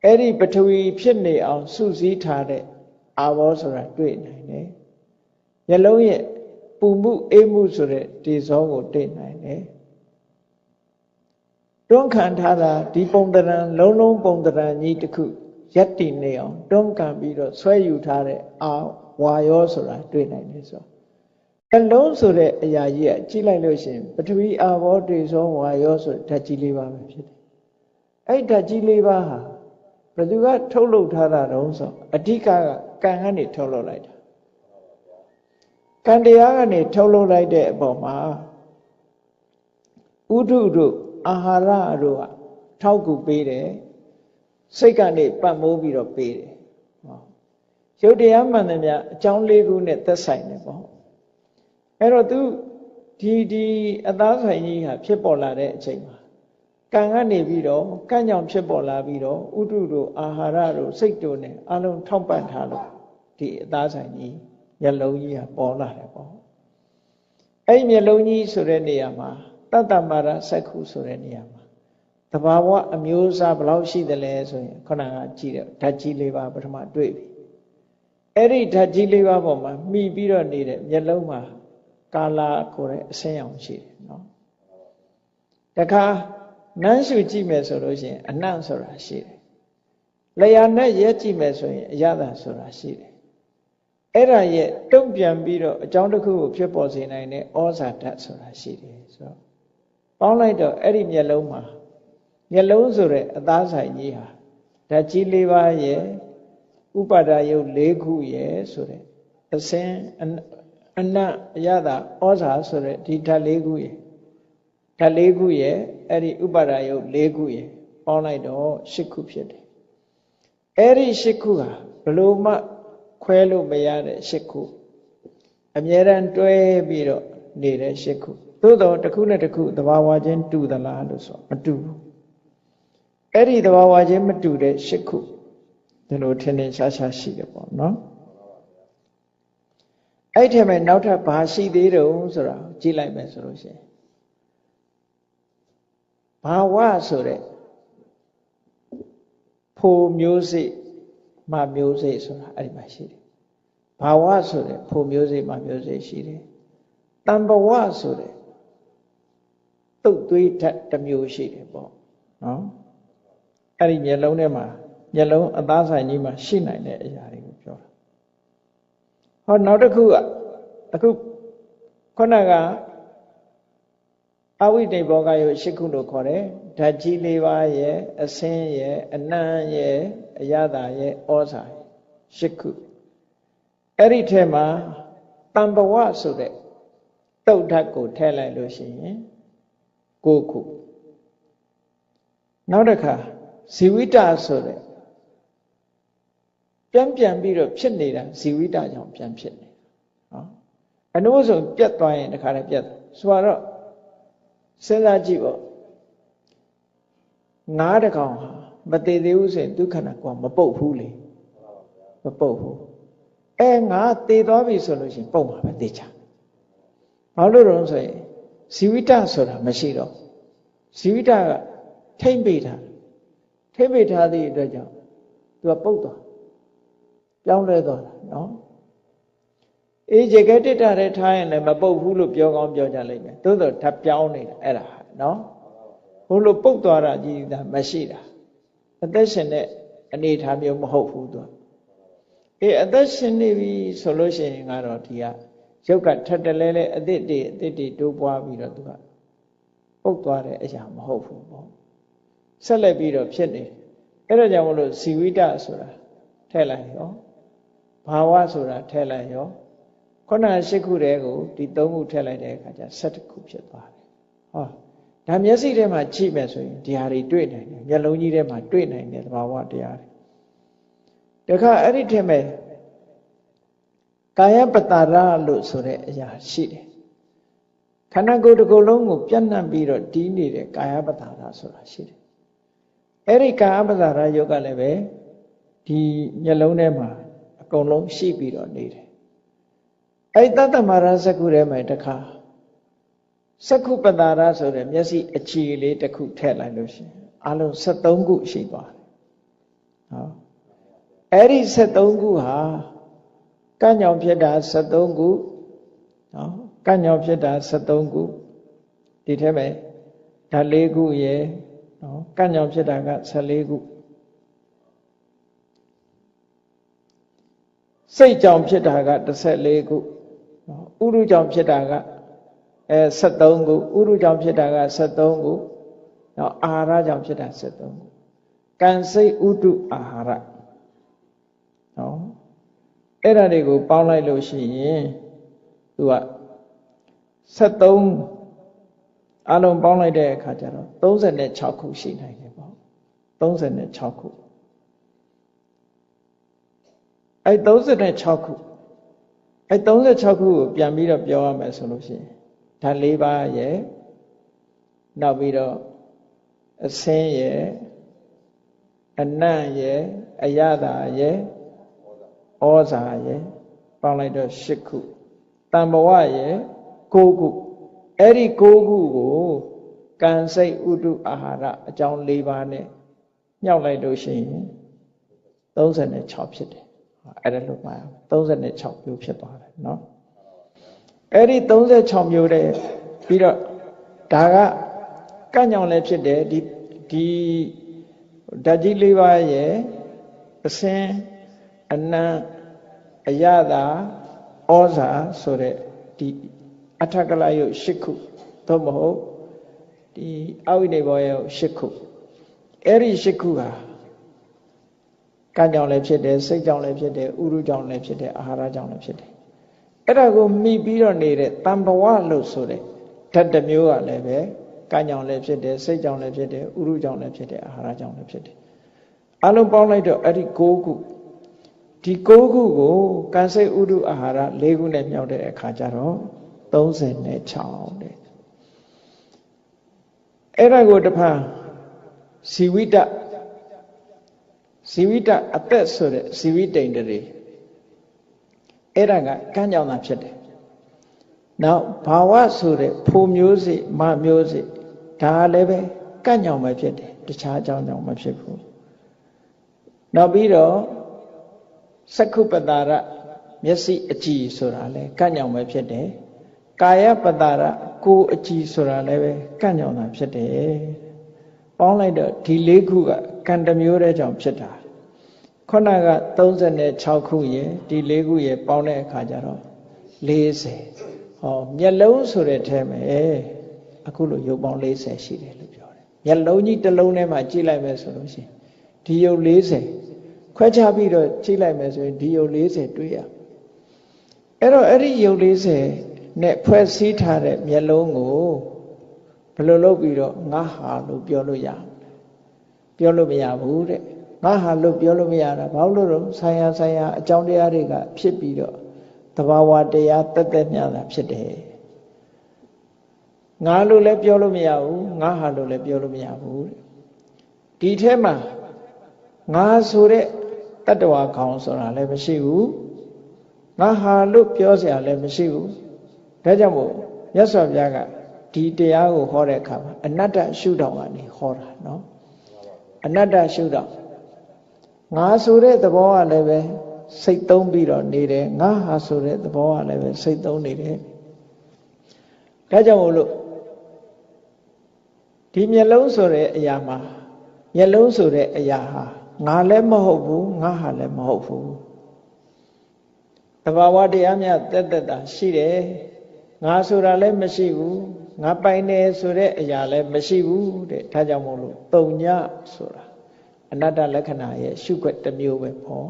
အဲ့ဒီပထဝီဖြစ်နေအောင်စုစည်းထားတဲ့အာဘောဆိုတာတွေ့နိုင်တယ်မျက်လုံးရဲ့ပူမှုအေးမှုဆိုတဲ့ဒီဇောကိုတွေ့နိုင်တယ်တွန်းခံထားတာဒီပုံတရံလုံးပုံတရံကြီးတစ်ခုရက်တည်နေအောင်တွန်းကန်ပြီးတော့ဆွဲယူထားတဲ့အာဝါယောဆိုတာတွေ့နိုင်တယ်ဆိုအလုံးဆိုတဲ့အရာကြီးကကြည့်လိုက်လို့ရှိရင်ပထဝီအာဘောတေဇောဝါယောဆိုဓာတ်ကြီး၄ပါးပဲဖြစ်တယ်အဲ့ဓာတ်ကြီး၄ပါးဟာဘယ်သူကထုတ်လုပ်ထားတာတုံးဆိုအဓိကကံကနေထုတ်လုပ်လိုက်တာကံတရားကနေထုတ်လုပ်လိုက်တဲ့အပေါ်မှာဥဒုတို့အာဟာရတို့ကထောက်ကူပေးတယ်စိတ်ကနေပတ်မိုးပြီးတော့ပေးတယ်ရုပ်တရားမှန်တယ်များအကြောင်း၄ခုနဲ့သက်ဆိုင်တယ်ပေါ့အဲ့တော့သူဒီအသားဆိုင်ကြီးဟာဖြစ်ပေါ်လာတဲ့အချိန်မှာကံကနေပြီးတော့ကံကြောင့်ဖြစ်ပေါ်လာပြီးတော့ဥဒုတို့အာဟာရတို့စိတ်တို့ ਨੇ အလုံးထောက်ပံ့ထားလို့ဒီအသားဆိုင်ကြီးမျက်လုံးကြီးဟာပေါ်လာတယ်ပေါ့အဲ့မျက်လုံးကြီးဆိုတဲ့နေရာမှာတတ္တမရစက္ခုဆိုတဲ့နေရာမှာသဘာဝအမျိုးအစားဘယ်လောက်ရှိသလဲဆိုရင်ခုနကကြည့်တဲ့ဓာတ်ကြီး၄ပါးပထမတွေ့ပြီအဲ့ဒီဓာတ်ကြီး၄ပါးပေါ်မှာမှီပြီးတော့နေတဲ့မျက်လုံးမှာကာလာကိုယ်တဲ့အဆင်းရောင်ရှိတယ်နော်တခါနမ်းရှုကြည့်မယ်ဆိုလို့ရှိရင်အနံ့ဆိုတာရှိတယ်လျာနဲ့ရဲကြည့်မယ်ဆိုရင်အရသာဆိုတာရှိတယ်အဲ့ဒါရဲ့တုံ့ပြန်ပြီးတော့အကြောင်းတစ်ခုကိုဖြစ်ပေါ်စေနိုင်တဲ့ဩဇာဓာတ်ဆိုတာရှိတယ်ဆိုတော့ပေါင်းလိုက်တော့အဲ့ဒီမျက်လုံးမှာမျက်လုံးဆိုတဲ့အသားဆိုင်ကြီးဟာဓာတ်ကြီး၄ပါးရဲ့ဥပါဒာယုတ်၄ခုရဲ့ဆိုတဲ့အစင်းအနတ်အရသာဩဇာဆိုတဲ့ဒီဓာတ်၄ခုရဲ့အဲ့ဒီဥပါဒာယုတ်၄ခုရဲ့ပေါင်းလိုက်တော့၈ခုဖြစ်တယ်အဲ့ဒီ၈ခုဟာဘလို့မှခွဲလို့မရတဲ့၈ခုအမြဲတမ်းတွဲပြီးတော့နေတဲ့၈ခုသို့တော့တစ်ခုနဲ့တစ်ခုသဘာဝချင်းတူသလားလို့ဆိုမတူဘူးအဲ့ဒီသဘာဝချင်းမတူတဲ့၈ခုဒီလိုထင်ထင်ရှားရှားရှိတယ်ပေါ့နော်အဲ့ထဲမှာနောက်ထပ်ဘာရှိသေးတုံးဆိုတာကြည့်လိုက်မယ်ဆိုလို့ရှိရင်ဘာဝဆိုတဲ့ဖိုမျိုးစိမမျိုးစိဆိုတာအဲ့ဒီမှာရှိတယ်ဘာဝဆိုတဲ့ဖိုမျိုးစိမမျိုးစိရှိတယ်တံဘဝဆိုတဲ့တုတ်သွေးဓာတ်တစ်မျိုးရှိတယ်ပေါ့နော်အဲ့ဒီမျက်လုံးထဲမှာမျက်လုံးအသားဆိုင်ကြီးမှာရှိနိုင်တဲ့အရာတွေကိုပြောတာဟောနောက်တစ်ခုကအခုခုနကအဝိတ္တိဘောဂယုတ်၈ခုလို့ခေါ်တယ်ဓာတ်ကြီး၄ပါးရဲ့အစင်းရဲ့အနံ့ရဲ့အရသာရဲ့ဩဇာ၈ခုအဲ့ဒီထဲမှာတံဘဝဆိုတဲ့တုတ်ဓာတ်ကိုထည့်လိုက်လို့ရှိရင်၉ခုနောက်တစ်ခါ ဇီဝိတဆိုတဲ့ပြန်ပြီးတော့ဖြစ်နေတာဇီဝိတကြောင့်ပြန်ဖြစ်နေနော်အနုဆိုပြတ်သွားရင်တခါတည်းပြတ်ဆိုတော့စဉ်းစားကြည့်ပေါ့ငါးတကောင်ဟာမတည်သေးဘူးဆိုရင်ဒုက္ခနာကမပုတ်ဘူးလေမပုတ်ဘူးငါတည်သွားပြီဆိုလို့ရှိရင်ပုတ်မှာပဲသိချာဘာလို့လဲဆိုရင်ဇီဝိတဆိုတာမရှိတော့ဇီဝိတကထိမ့်ပိထားသည့်အတွက်ကြောင့်သူကပုတ်သွားပြောင်းလဲသွားတာနော်ရေခဲတစ်တာတဲ့ထားရင်လည်းမပုတ်ဘူးလို့ပြောကောင်းပြောကြလိမ့်မယ်သို့တော့ဓာတ်ပြောင်းနေတာအဲ့ဒါနော်ဘို့လို့ပုတ်သွားတာကြီးတာမရှိတာအသက်ရှင်တဲ့အနေအထားမျိုးမဟုတ်ဘူးသူအသက်ရှင်နေပြီဆိုလို့ရှိရင်ကတော့ဒီကရုပ်ကထက်တလဲလဲအသစ်တွေတိုးပွားပြီးတော့သူကပုတ်သွားတဲ့အရာမဟုတ်ဘူးပေါ့ဆက်လက်ပြီးတော့ဖြစ်နေအဲ့ဒါကြောင့်မလို့ဇီဝိတဆိုတာထည့်လိုက်ရောဘာဝဆိုတာထည့်လိုက်ရောခုန၈ခုတည်းကိုဒီ၃ခုထည့်လိုက်တဲ့အခါကျ7ခုဖြစ်သွားတယ်ဟောဒါမျက်စိထဲမှာကြည့်မယ်ဆိုရင်ဒီဟာတွေတွေ့နိုင်တယ်မျက်လုံးကြီးထဲမှာတွေ့နိုင်တယ်သဘာဝတရားတွေတခါအဲ့ဒီထဲမှာကာယပတ္တရလို့ဆိုတဲ့အရာရှိတယ်ခန္ဓာကိုယ်တစ်ခုလုံးကိုပြန့်နှံ့ပြီးတော့တီးနေတဲ့ကာယပတ္တရဆိုတာရှိတယ်အဲ့ဒီကာယပတ္တရယုတ်ကလည်းပဲဒီမျက်လုံးထဲမှာအကုန်လုံးရှိပြီးတော့နေတယ်အဲ့တတ္တမရစကုထဲမှာတခါစက္ခုပတ္တရဆိုတဲ့မျက်စိအချီလေးတစ်ခုထည့်လိုက်လို့ရှိရင်အလုံး73ခုရှိသွားတယ်ဟောအဲ့ဒီ73ခုဟာကံ့ကြောင့်ဖြစ်တာ73ခုနော်ကံ့ကြောင့်ဖြစ်တာ73ခုဒီထဲမှာဓာတ်4ခုရယ်နော်ကံ့ကြောင့်ဖြစ်တာက14ခုစိတ်ကြောင့်ဖြစ်တာက14ခုနော်ဥရုကြောင့်ဖြစ်တာက73ခုဥရုကြောင့်ဖြစ်တာက73ခုနော်အာဟာရကြောင့်ဖြစ်တာ73ခုကံစိတ်ဥတုအာဟာရနော်အဲ့ဒါတွေကိုပေါင်းလိုက်လို့ရှိရင်သူက73အလုံးပေါင်းလိုက်တဲ့အခါကျတော့36ခုရှိနိုင်တယ်ပေါ့36ခုအဲ့36ခုအဲ့36ခုကိုပြန်ပြီးတော့ပြောရမယ်ဆိုလို့ရှိရင်ဓာတ်၄ပါးရယ်နောက်ပြီးတော့အစင်းရယ်အနံ့ရယ်အယတာရယ်ဩဇာရယ်ပေါင်းလိုက်တော့8ခုတံဘဝရယ်9ခုအဲ့ဒီ9ခုကိုကံစိတ်ဥတုအာဟာရအကြောင်း၄ပါးနဲ့မြောက်လိုက်လို့ရှိရင်36ဖြစ်တယ်အဲ့ဒါလို့မှတ်အောင်36မျိုးဖြစ်သွားတယ်เนาะအဲ့ဒီ36မျိုးတဲ့ပြီးတော့ဒါကကံ့ကြောင့်လည်းဖြစ်တယ်ဒီဓာတ်ကြီး၄ပါးရဲ့အစင်းအနံ့အယတာဩဇာဆိုတဲ့ဒီအထကလယုတ်8ခုသို့မဟုတ်ဒီအဝိနိဘောယုတ်8ခုအဲ့ဒီ8ခုဟာကံကြောင့်လည်းဖြစ်တယ်စိတ်ကြောင့်လည်းဖြစ်တယ်ဥရုကြောင့်လည်းဖြစ်တယ်အာဟာရကြောင့်လည်းဖြစ်တယ်အဲ့ဒါကိုမိပြီးတော့နေတဲ့တံဘဝလို့ဆိုတဲ့ဓာတ်တစ်မျိုးကလည်းပဲကံကြောင့်လည်းဖြစ်တယ်စိတ်ကြောင့်လည်းဖြစ်တယ်ဥရုကြောင့်လည်းဖြစ်တယ်အာဟာရကြောင့်လည်းဖြစ်တယ်အလုံးပေါင်းလိုက်တော့အဲ့ဒီ9ခုဒီ9ခုကိုကံစိတ်ဥရုအာဟာရ4ခုနဲ့မြောက်တဲ့အခါကျတော့36တဲ့အဲ့ဒါကိုတဖန်ဇီဝိတအသက်ဆိုတဲ့ဇီဝိတိန်တည်းအဲ့ဒါကကံကြောင့်သာဖြစ်တယ်နောက်ဘာဝဆိုတဲ့ဖိုမျိုးစိမမျိုးစိဒါလည်းပဲကံကြောင့်ပဲဖြစ်တယ်တခြားအကြောင်းကြောင့်မဖြစ်ဘူးနောက်ပြီးတော့စက္ခုပတ္တရမျက်စိအကြည်ဆိုတာလည်းကံကြောင့်ပဲဖြစ်တယ်ကာယပတ္တရကိုယ်အကြည်ဆိုတာလည်းပဲကံကြောင့်သာဖြစ်တယ်ပေါင်းလိုက်တော့ဒီ၄ခုကကံတစ်မျိုးတည်းကြောင့်ဖြစ်တာခုနက36ခုရယ်ဒီ၄ခုရယ်ပေါင်းတဲ့အခါကျတော့40ဟောမျက်လုံးဆိုတဲ့ထဲမှာအခုလိုရုပ်ပေါင်း40ရှိတယ်လို့ပြောတယ်မျက်လုံးကြီးတစ်လုံးထဲမှာကြည့်လိုက်မယ်ဆိုလို့ရှိရင်ဒီရုပ်40ခွဲခြားပြီးတော့ကြည့်လိုက်မယ်ဆိုရင်ဒီရုပ်40တွေ့ရအဲ့တော့အဲ့ဒီရုပ်40နဲ့ဖွဲ့စည်းထားတဲ့မျက်လုံးကိုဘယ်လိုလုပ်ပြီးတော့ငါဟာလို့ပြောလို့ရ ပြောလို့မရဘူးတဲ့ငါဟာလို့ပြောလို့မရတာဘာလို့လဲဆိုင်ရာအကြောင်းတရားတွေကဖြစ်ပြီးတော့သဘာဝတရားတက်တက်မျှတာဖြစ်တယ်ငါလို့လည်းပြောလို့မရဘူးငါဟာလို့လည်းပြောလို့မရဘူးတဲ့ဒီထဲမှာငါဆိုတဲ့တတ္တဝါခေါင်းဆိုတာလည်းမရှိဘူးငါဟာလို့ပြောเสียလည်းမရှိဘူးဒါကြောင့်မို့မြတ်စွာဘုရားကဒီတရားကိုဟောတဲ့အခါမှာအနတ္တရှုထောင့်ကနေဟောတာနော်အနတ္တရှုထောင့်ငါဆိုတဲ့သဘောကလည်းပဲစိတ်သုံးပြီးတော့နေတယ်ငါဟာဆိုတဲ့သဘောကလည်းပဲစိတ်သုံးနေတယ်ဒါကြောင့်မို့လို့ဒီမျက်လုံးဆိုတဲ့အရာမှာမျက်လုံးဆိုတဲ့အရာဟာငါလည်းမဟုတ်ဘူးငါဟာလည်းမဟုတ်ဘူးသဘာဝတရားများတက်တက်တာရှိတယ်ငါဆိုတာလည်းမရှိဘူးငါပိုင်တယ်ဆိုတဲ့အရာလည်းမရှိဘူးတဲ့ဒါကြောင့်မို့လို့တုံညဆိုတာအနတ္တလက္ခဏာရဲ့ရှုွက်တစ်မျိုးပဲပေါ့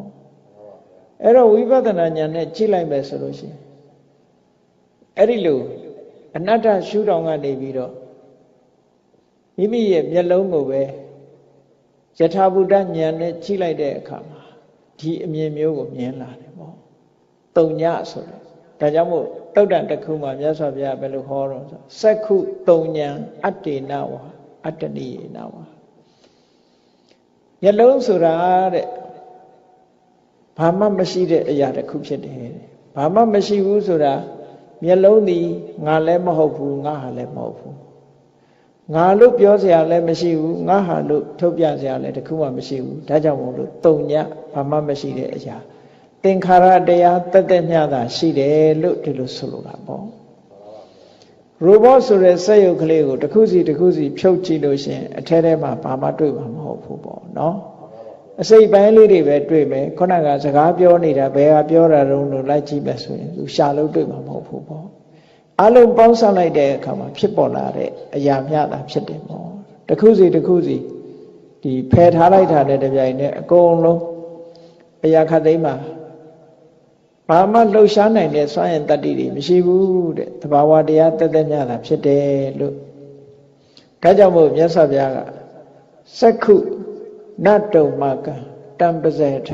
အဲ့တော့ဝိပဿနာဉာဏ်နဲ့ကြည့်လိုက်မယ်ဆိုလို့ရှိရင်အဲ့ဒီလိုအနတ္တရှုထောင့်ကနေပြီးတော့မိမိရဲ့မျက်လုံးကိုပဲယထာဘုဒ္ဓဉာဏ်နဲ့ကြည့်လိုက်တဲ့အခါမှာဒီအမြင်မျိုးကိုမြင်လာတယ်ပေါ့တုံညဆိုတယ်ဒါကြောင့်မို့တုတ်တန်တစ်ခုမှာမြတ်စွာဘုရားဘယ်လိုဟောတော့စက္ခုတုံညံအတ္တေနဝါအတ္တနိယေနဝါမျက်လုံးဆိုတာတဲ့ဘာမှမရှိတဲ့အရာတစ်ခုဖြစ်တယ်ဘာမှမရှိဘူးဆိုတာမျက်လုံးဒီငါလည်းမဟုတ်ဘူးငါဟာလည်းမဟုတ်ဘူးငါလို့ပြောစရာလည်းမရှိဘူးငါဟာလို့ထုတ်ပြစရာလည်းတစ်ခုမှမရှိဘူးဒါကြောင့်မို့လို့တုံညဘာမှမရှိတဲ့အရာသင်္ခါရတရားတက်တက်မျှတာရှိတယ်လို့ဒီလိုဆိုလိုတာပေါ့ရိုဘောဆိုတဲ့စက်ရုပ်ကလေးကိုတစ်ခုစီဖြုတ်ကြည့်လို့ရှိရင်အထဲထဲမှာဘာမှတွေ့မှာမဟုတ်ဘူးပေါ့နော်အစိတ်ပိုင်းလေးတွေပဲတွေ့မယ်ခုနကစကားပြောနေတာဘယ်ကပြောတာတုံးလို့လိုက်ကြည့်မယ်ဆိုရင်သူရှာလို့တွေ့မှာမဟုတ်ဘူးပေါ့အလုံးပေါင်းစပ်လိုက်တဲ့အခါမှာဖြစ်ပေါ်လာတဲ့အရာမျှတာဖြစ်တယ်ပေါ့တစ်ခုစီဒီဖယ်ထားလိုက်တာတဲ့တပြိုင်နက်အကုန်လုံးအရာခတ်သိမ်းမှာဘာမှလှုပ်ရှားနိုင်တဲ့စွမ်းရင်တတ္တိတွေမရှိဘူးတဲ့သဘာဝတရားတက်တက်မျှတာဖြစ်တယ်လို့ဒါကြောင့်မို့မြတ်စွာဘုရားကစက္ခုနတုံမကတံပဇေထ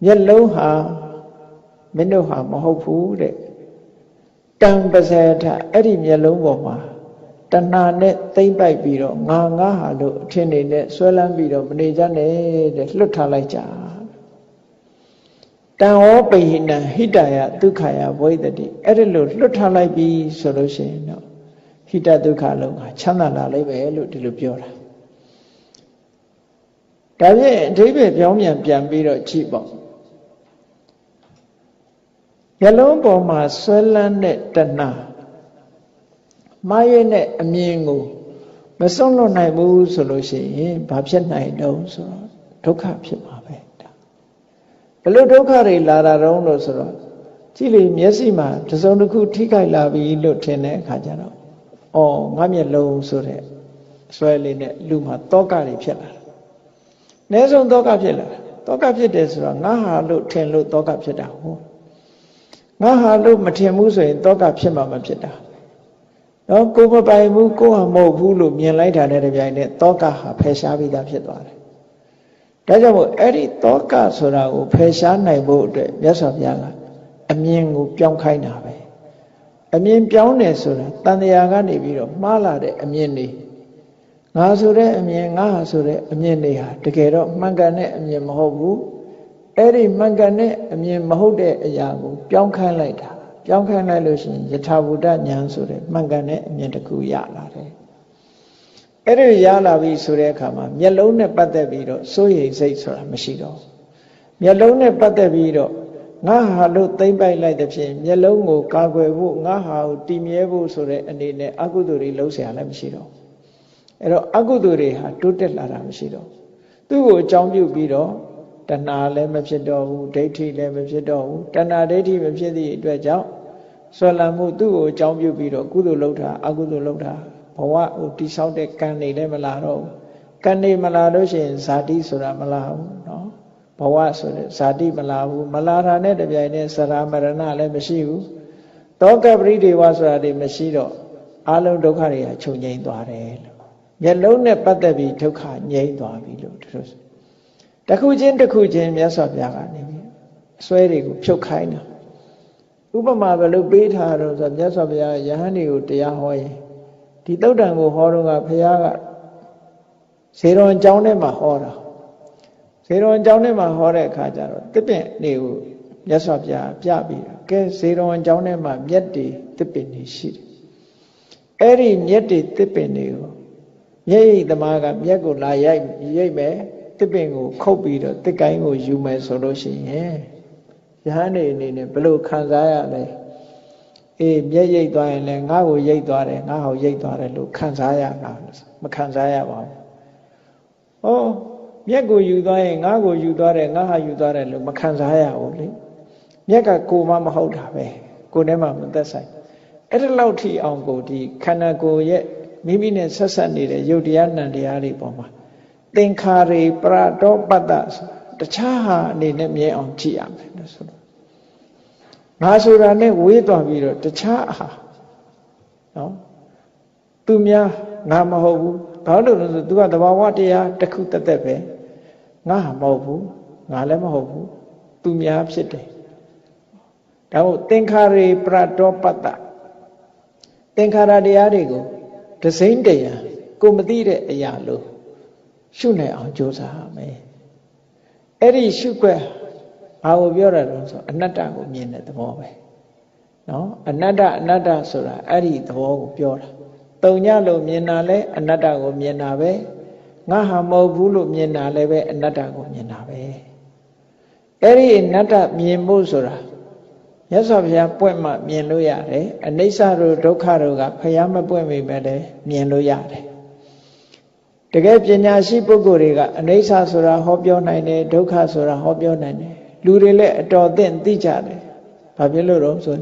မျက်လုံးဟာမင်းတို့ဟာမဟုတ်ဘူးတဲ့တံပဇေထအဲ့ဒီမျက်လုံးပေါ်မှာတဏှာနဲ့သိမ့်ပိုက်ပြီးတော့ငါဟာလို့အထင်နေနဲ့ဆွဲလန်းပြီးတော့မနေကြနဲ့တဲ့လွတ်ထားလိုက်ကြတံဟောပိဟိနံဟိတယဒုက္ခယဝိတ္တိအဲ့ဒီလိုလွတ်ထားလိုက်ပြီဆိုလို့ရှိရင်တော့ဟိတဒုက္ခလုံးကချမ်းသာလာလိမ့်မယ်လို့ဒီလိုပြောတာဒါဖြင့်အဓိပ္ပာယ်ပြောင်းပြန်ပြီးတော့ကြည့်ပေါ့မျက်လုံးပေါ်မှာဆွဲလန်းတဲ့တဏှာမှားရတဲ့အမြင်ကိုမစွန့်လွတ်နိုင်ဘူးဆိုလို့ရှိရင်ဘာဖြစ်နိုင်တော့ဆိုတော့ဒုက္ခဖြစ်မှာပဲဘယ်လိုဒုက္ခတွေလာတာတုံးလို့ဆိုတော့ကြည့်လေမျက်စိမှာတစ်စုံတစ်ခုထိခိုက်လာပြီလို့ထင်တဲ့အခါကျတော့အော်ငါမျက်လုံးဆိုတဲ့ဆွဲလေးနဲ့လူမှာတောကတွေဖြစ်လာတာအနည်းဆုံးတောကဖြစ်လာတာတောကဖြစ်တယ်ဆိုတော့ငါဟာလို့ထင်လို့တောကဖြစ်တာဟုတ်ငါဟာလို့မထင်ဘူးဆိုရင်တောကဖြစ်မှာမဖြစ်တာနော်ကိုမပိုင်ဘူးကိုဟာမဟုတ်ဘူးလို့မြင်လိုက်တာနဲ့တပြိုင်နက်တောကဟာဖယ်ရှားပြီးသားဖြစ်သွားတယ်ဒါကြောင့်မို့အဲ့ဒီတောကဆိုတာကိုဖယ်ရှားနိုင်ဖို့အတွက်မြတ်စွာဘုရားကအမြင်ကိုပြောင်းခိုင်းတာပဲအမြင်ပြောင်းတယ်ဆိုတာတန်တရားကနေပြီးတော့မှားလာတဲ့အမြင်တွေငါဆိုတဲ့အမြင်ငါဟာဆိုတဲ့အမြင်တွေဟာတကယ်တော့မှန်ကန်တဲ့အမြင်မဟုတ်ဘူးအဲ့ဒီမှန်ကန်တဲ့အမြင်မဟုတ်တဲ့အရာကိုပြောင်းခိုင်းလိုက်တာပြောင်းခိုင်းလိုက်လို့ရှိရင်ယထာဘုဒ္ဓဉာဏ်ဆိုတဲ့မှန်ကန်တဲ့အမြင်တစ်ခုရလာတယ်အဲ့ဒီရလာပြီဆိုတဲ့အခါမှာမျက်လုံးနဲ့ပတ်သက်ပြီးတော့စိုးရိမ်စိတ်ဆိုတာမရှိတော့မျက်လုံးနဲ့ပတ်သက်ပြီးတော့ငါဟာလို့သိမ့်ပိုက်လိုက်တဲ့ဖြင့်မျက်လုံးကိုကာကွယ်ဖို့ငါဟာကိုတည်မြဲဖို့ဆိုတဲ့အနေနဲ့အကုသိုလ်တွေလှုပ်ရှားလည်းမရှိတော့အဲ့တော့အကုသိုလ်တွေဟာတိုးတက်လာတာမရှိတော့သူ့ကိုအကြောင်းပြုပြီးတော့တဏှာလည်းမဖြစ်တော့ဘူးဒိဋ္ဌိလည်းမဖြစ်တော့ဘူးတဏှာဒိဋ္ဌိမဖြစ်သည့်အတွက်ကြောင့်ဆွဲလန်းမှုသူ့ကိုအကြောင်းပြုပြီးတော့ကုသိုလ်လုပ်တာအကုသိုလ်လုပ်တာဘဝကိုတိဆောက်တဲ့ကံတွေလည်းမလာတော့ဘူးကံတွေမလာလို့ရှိရင်ဇာတိဆိုတာမလာဘူးเนาะဘဝဆိုတဲ့ဇာတိမလာဘူးမလာတာနဲ့တပြိုင်နက်စရာမရဏလည်းမရှိဘူးတောကပရိဒေဝဆိုတာတွေမရှိတော့အလုံးဒုက္ခတွေကချုပ်ငြိမ်းသွားတယ်လို့ မျက်လုံးနဲ့ပတ်သက်ပြီးဒုက္ခငြိမ်းသွားပြီလို့တို့တစ်ခုချင်းတစ်ခုချင်းမြတ်စွာဘုရားကနေပြီးအစွဲတွေကိုဖြုတ်ခိုင်းတာဥပမာဘယ်လိုပေးထားတော့ဆိုမြတ်စွာဘုရားယဟန်တွေကိုတရားဟောရင်ဒီသုတ်တံကိုဟောတော့ကဘုရားကဇေရွန်ကျောင်းထဲမှာဟောတာဇေရွန်ကျောင်းထဲမှာဟောတဲ့အခါကျတော့တစ်ပင်တွေကိုမြတ်စွာဘုရားပြပြီးတော့ကဲဇေရွန်ကျောင်းထဲမှာမြက်တွေတစ်ပင်တွေရှိတယ်အဲ့ဒီမြက်တွေတစ်ပင်တွေကိုမျက်ရည်သမားကမြက်ကိုလာရိုက်မယ်တစ်ပင်ကိုခုတ်ပြီးတော့တစ်ကိုင်းကိုယူမယ်ဆိုလို့ရှိရင်ယဟန်နေအနေနဲ့ဘယ်လိုခံစားရလဲအေးမျက်ရိပ်သွားရင်လည်းငါ့ကိုရိပ်သွားတယ်ငါ့ဟောရိပ်သွားတယ်လို့ခံစားရတာမခံစားရပါဘူး။ဟောမျက်ကိုယူသွားရင်ငါ့ကိုယူသွားတယ်ငါဟာယူသွားတယ်လို့မခံစားရဘူးလေ။မျက်ကကိုမှမဟုတ်တာပဲကိုယ်ထဲမှာမသက်ဆိုင်။အဲ့ဒီလောက်ထိအောင်ကိုဒီခန္ဓာကိုယ်ရဲ့မိမိနဲ့ဆက်ဆက်နေတဲ့ယုတ်တရားနံတရားတွေပေါ်မှာသင်္ခါရေပရတောပတ္တတခြားဟာအနေနဲ့မြဲအောင်ကြည့်ရမယ်လို့ဆိုတော့ငါဆိုတာနဲ့ဝေးသွားပြီးတော့တခြားဟာနော်သူများငါမဟုတ်ဘူးဘာလို့လဲဆိုသူကသဘာဝတရားတစ်ခုတက်တက်ပဲငါဟာမဟုတ်ဘူးငါလည်းမဟုတ်ဘူးသူများဖြစ်တယ်ဒါမို့သင်္ခါရေပရတောပတ္တသင်္ခါရတရားတွေကိုဒစိမ့်တရားကိုမသိတဲ့အရာလို့ရှုနိုင်အောင်ကြိုးစားရမယ်အဲ့ဒီရှုွက်ဘာကိုပြောတာလဲဆိုအနတ္တကိုမြင်တဲ့သဘောပဲနော်အနတ္တဆိုတာအဲ့ဒီသဘောကိုပြောတာတုံညလို့မြင်တာလဲအနတ္တကိုမြင်တာပဲငါဟာမဟုတ်ဘူးလို့မြင်တာလည်းပဲအနတ္တကိုမြင်တာပဲအဲ့ဒီအနတ္တမြင်ဖို့ဆိုတာမြတ်စွာဘုရားပွင့်မှမြင်လို့ရတယ်အနိစ္စတို့ဒုက္ခတို့ကဘုရားမပွင့်မိပဲလည်းမြင်လို့ရတယ်တကယ်ပညာရှိပုဂ္ဂိုလ်တွေကအနိစ္စဆိုတာဟောပြောနိုင်တယ်ဒုက္ခဆိုတာဟောပြောနိုင်တယ်လူတွေလည်းအတော်သင့်သိကြတယ်ဘာဖြစ်လို့တော့ဆို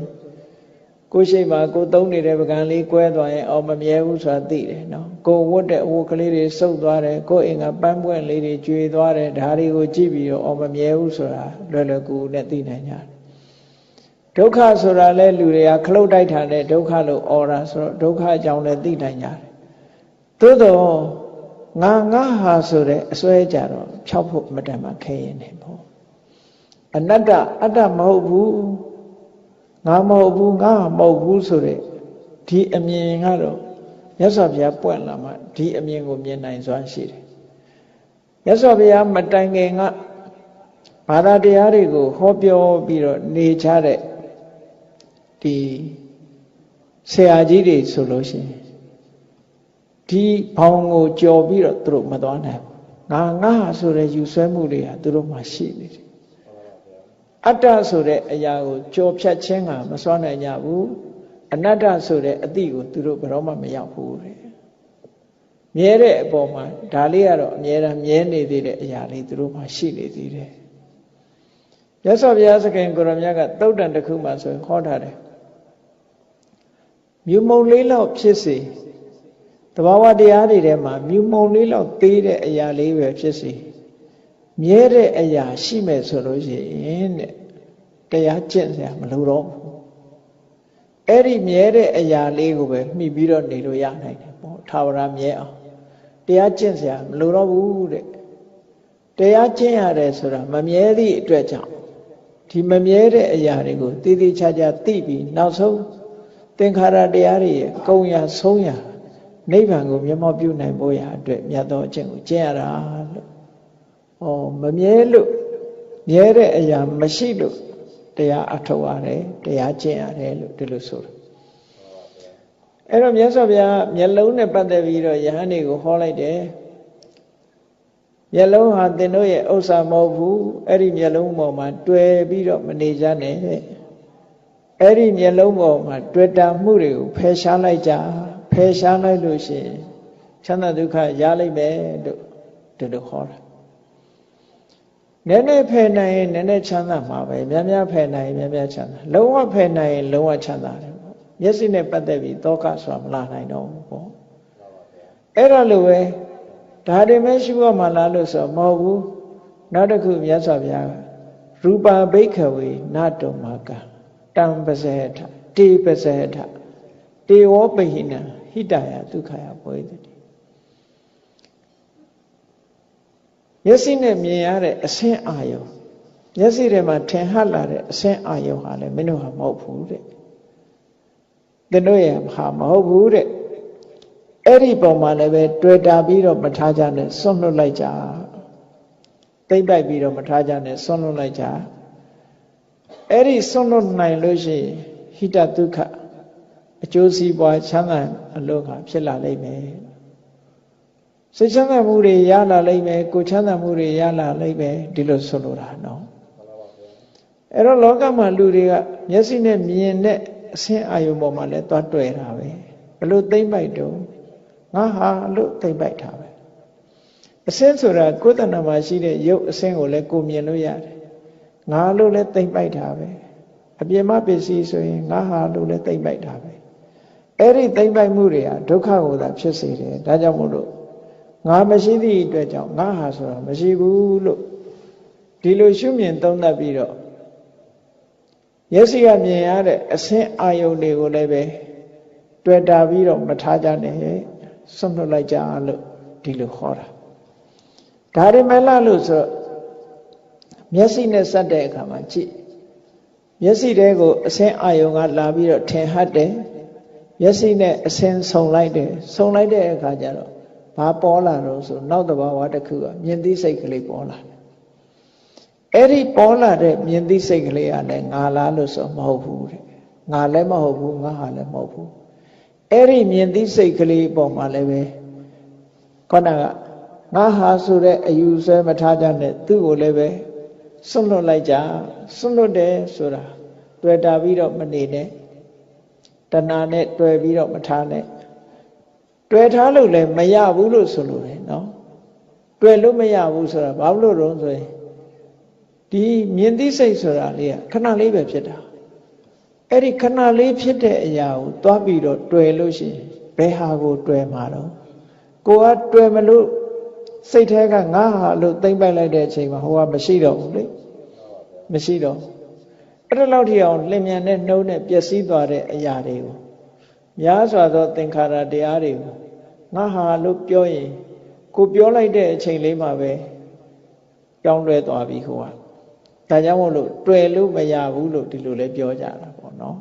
ကိုရှိမှကိုသုံးနေတဲ့ပကံလေးကွဲသွားရင်အော်မမြဲဘူးဆိုတာသိတယ်နော်ကိုဝတ်တဲ့အဝတ်ကလေးတွေစုပ်သွားတယ်ကိုအိမ်ကပန်းပွင့်လေးတွေကျွေသွားတယ်ဒါတွေကိုကြည့်ပြီးတော့အော်မမြဲဘူးဆိုတာလွယ်လွယ်ကူကူနဲ့သိနိုင်ကြတယ်ဒုက္ခဆိုတာလဲလူတွေကခလုတ်တိုက်တာနဲ့ဒုက္ခလို့អော်တာဆိုတော့ဒုက္ခအကြောင်းလည်းသိနိုင်ကြတယ်သို့တော့ငါဟာဆိုတဲ့အစွဲကြတော့ဖြောက်ဖို့မတန်မှခဲရင်နေပေါ့အနတ္တအတ္တမဟုတ်ဘူးငါမဟုတ်ဘူးငါမဟုတ်ဘူးဆိုတဲ့ဒီအမြင်ကတော့မြတ်စွာဘုရားပွင့်လာမှဒီအမြင်ကိုမြင်နိုင်စွာရှိတယ်မြတ်စွာဘုရားမတိုင်ခင်ကဘာသာတရားတွေကိုဟောပြောပြီးတော့နေကြတဲ့ဒီဆရာကြီးတွေဆိုလို့ရှိရင်ဒီဘောင်ကိုကြော်ပြီးတော့သူတို့မသွားနိုင်ဘူးငါဆိုတဲ့ယူဆွဲမှုတွေဟာသူတို့မှာရှိနေတယ်အတ္တဆိုတဲ့အရာကိုကြော်ဖြတ်ခြင်းကမစွမ်းနိုင်ကြဘူးအနတ္တဆိုတဲ့အသိကိုသူတို့ဘယ်တော့မှမရောက်ဘူးတဲ့မြဲတဲ့အပေါ်မှာဒါလေးကတော့အမြဲတမ်းမြဲနေသေးတဲ့အရာလေးသူတို့မှာရှိနေသေးတယ်မြတ်စွာဘုရားသခင်ကိုရမြတ်ကသုတ်တန်တစ်ခုမှဆိုရင်ဟောထားတယ်မြူမုံလေးလောက်ဖြစ်စေတဘာဝတရားတွေထဲမှာမြူမုံလေးလောက်သေးတဲ့အရာလေးပဲဖြစ်စေမြဲတဲ့အရာရှိမဲ့ဆိုလို့ရှိရင်တဲ့တရားကျင့်စရာမလိုတော့ဘူးအဲ့ဒီမြဲတဲ့အရာလေးကိုပဲမှီပြီးတော့နေလို့ရနိုင်တယ်ပေါ့ထာဝရမြဲအောင်တရားကျင့်စရာမလိုတော့ဘူးတဲ့တရားကျင့်ရတယ်ဆိုတာမမြဲသည့်အတွက်ကြောင့်ဒီမမြဲတဲ့အရာတွေကိုတည်တည်ချာချာသိပြီးနောက်ဆုံးသင်္ခါရတရားတွေရဲ့ကုံရဆုံးရနိဗ္ဗာန်ကိုမျက်မှောက်ပြုနိုင်ဖို့ရာအတွက်မြတ်သောအကျင့်ကိုကျင့်ရတာလို့မမြဲလို့မြဲတဲ့အရာမရှိလို့တရားအထောက်ရတယ်တရားကျင့်ရတယ်လို့ဒီလိုဆိုတာအဲ့တော့မြတ်စွာဘုရားမျက်လုံးနဲ့ပတ်သက်ပြီးတော့ယဟန်တွေကိုဟောလိုက်တယ်မျက်လုံးဟာသင်တို့ရဲ့ဥစ္စာမဟုတ်ဘူးအဲ့ဒီမျက်လုံးပေါ်မှာတွေ့ပြီးတော့မနေကြနဲ့အဲ့ဒီမျက်လုံးပေါ်မှာတွေ့တာမှုတွေကိုဖယ်ရှားလိုက်ကြဖယ်ရှားလိုက်လို့ရှိရင်ချမ်းသာဒုက္ခရလိမ့်မယ်လို့ဒီလိုဟောတာနည်းနည်းဖယ်နိုင်ရင်နည်းနည်းချမ်းသာမှာပဲများများဖယ်နိုင်ရင်များများချမ်းသာလုံးဝဖယ်နိုင်ရင်လုံးဝချမ်းသာတယ်ပေါ့မျက်စိနဲ့ပတ်သက်ပြီးတောကဆိုတာမလာနိုင်တော့ဘူးပေါ့အဲ့ဒါလိုပဲဒါတွေမဲ့ရှိဖို့မှလားလို့ဆိုမဟုတ်ဘူးနောက်တစ်ခုမြတ်စွာဘုရားရူပါဘိက္ခဝေနတောမကတံပဇေထတေပဇေထတေဝပိဟိနဟိတယဒုက္ခယဘောဓိ မျက်စိနဲ့မြင်ရတဲ့အဆင်းအာယုံမျက်စိထဲမှာထင်ဟပ်လာတဲ့အဆင်းအာယုံဟာလည်းမင်းတို့ဟာမဟုတ်ဘူးတဲ့သင်တို့ရဲ့ဟာမဟုတ်ဘူးတဲ့အဲ့ဒီပုံမှာလည်းပဲတွေ့တာပြီးတော့မထားကြနဲ့ဆွန့်လွတ်လိုက်ကြသိမ့်ပိုက်ပြီးတော့မထားကြနဲ့ဆွန့်လွတ်လိုက်ကြအဲ့ဒီဆွန့်လွတ်နိုင်လို့ရှိရင်ဟိတဒုက္ခအကျိုးစီးပွားချမ်းသာအလို့ကဖြစ်လာလိမ့်မယ်စိတ်ချမ်းသာမှုတွေရလာလိမ့်မယ်ကိုယ်ချမ်းသာမှုတွေရလာလိမ့်မယ်ဒီလိုဆိုလိုတာနော်အဲ့တော့လောကမှာလူတွေကမျက်စိနဲ့မြင်တဲ့အဆင်းအာယုံပေါ်မှာလည်းသွားတွေ့တာပဲဘလို့သိမ့်ပိုက်တော့ငါဟာလို့သိမ့်ပိုက်တာပဲအဆင်းဆိုတာကိုယ်တဏ္ဍာမှာရှိတဲ့ရုပ်အဆင်းကိုလည်းကိုမြင်လို့ရတယ်ငါလို့လည်းသိမ့်ပိုက်တာပဲအပြင်မပစ္စည်းဆိုရင်ငါဟာလို့လည်းသိမ့်ပိုက်တာပဲအဲ့ဒီသိမ့်ပိုက်မှုတွေဟာဒုက္ခကိုသာဖြစ်စေတယ်ဒါကြောင့်မို့လို့ငါမရှိသည့်အတွက်ကြောင့်ငါဟာဆိုတာမရှိဘူးလို့ဒီလိုရှုမြင်သုံးသပ်ပြီးတော့မျက်စိကမြင်ရတဲ့အဆင်းအာယုန်တွေကိုလည်းပဲတွေ့တာပြီးတော့မထားကြနဲ့ဆွန့်လွတ်လိုက်ကြလို့ဒီလိုခေါ်တာဒါရမလလို့ဆိုတော့မျက်စိနဲ့စက်တဲ့အခါမှာကြည့်မျက်စိတဲကိုအဆင်းအာယုန်ကလာပြီးတော့ထင်ဟပ်တယ်မျက်စိနဲ့အဆင်းဆုံလိုက်တယ်ဆုံလိုက်တဲ့အခါကျတော့ဘာပေါ်လာတော့ဆိုနောက်တစ်ဘာဝတစ်ခုကမြင်သိစိတ်ကလေးပေါ်လာတယ်အဲ့ဒီပေါ်လာတဲ့မြင်သိစိတ်ကလေးကလည်းငါလားလို့ဆိုမဟုတ်ဘူးတဲ့ငါလည်းမဟုတ်ဘူးငါဟာလည်းမဟုတ်ဘူးအဲ့ဒီမြင်သိစိတ်ကလေးပေါ်မှာလည်းပဲခေါင်းကငါဟာဆိုတဲ့အယူဆွဲမထားကြနဲ့သူ့ကိုလည်းပဲဆွန့်လွတ်လိုက်ကြဆွန့်လွတ်တယ်ဆိုတာတွေ့တာပြီးတော့မနေနဲ့တဏှာနဲ့တွေ့ပြီးတော့မထားနဲ့တွေ့ထားလို့လည်းမရဘူးလို့ဆိုလို့တယ်နော်တွေ့လို့မရဘူးဆိုတာဘာလို့လို့ဆိုရင်ဒီမြင်သိစိတ်ဆိုတာလေးကခဏလေးပဲဖြစ်တာအဲ့ဒီခဏလေးဖြစ်တဲ့အရာကိုသွားပြီးတော့တွေ့လို့ရှိရင်ဘယ်ဟာကိုတွေ့မှာတော့ကိုကတွေ့မလို့စိတ်ထဲကငါဟာလို့သိမ့်ပိုက်လိုက်တဲ့အချိန်မှာဟိုကမရှိတော့ဘူးလေမရှိတော့အဲ့ဒါလောက်ထိအောင်လင်မြန်နဲ့နှုံးနဲ့ပျက်စီးသွားတဲ့အရာတွေကိုများစွာသောသင်္ခါရတရားတွေကိုငါဟာလို့ပြောရင်ကိုပြောလိုက်တဲ့အချိန်လေးမှာပဲပြောင်းလဲသွားပြီဟိုကဒါကြောင့်မို့လို့တွေ့လို့မရဘူးလို့ဒီလိုလဲပြောကြတာပေါ့နော်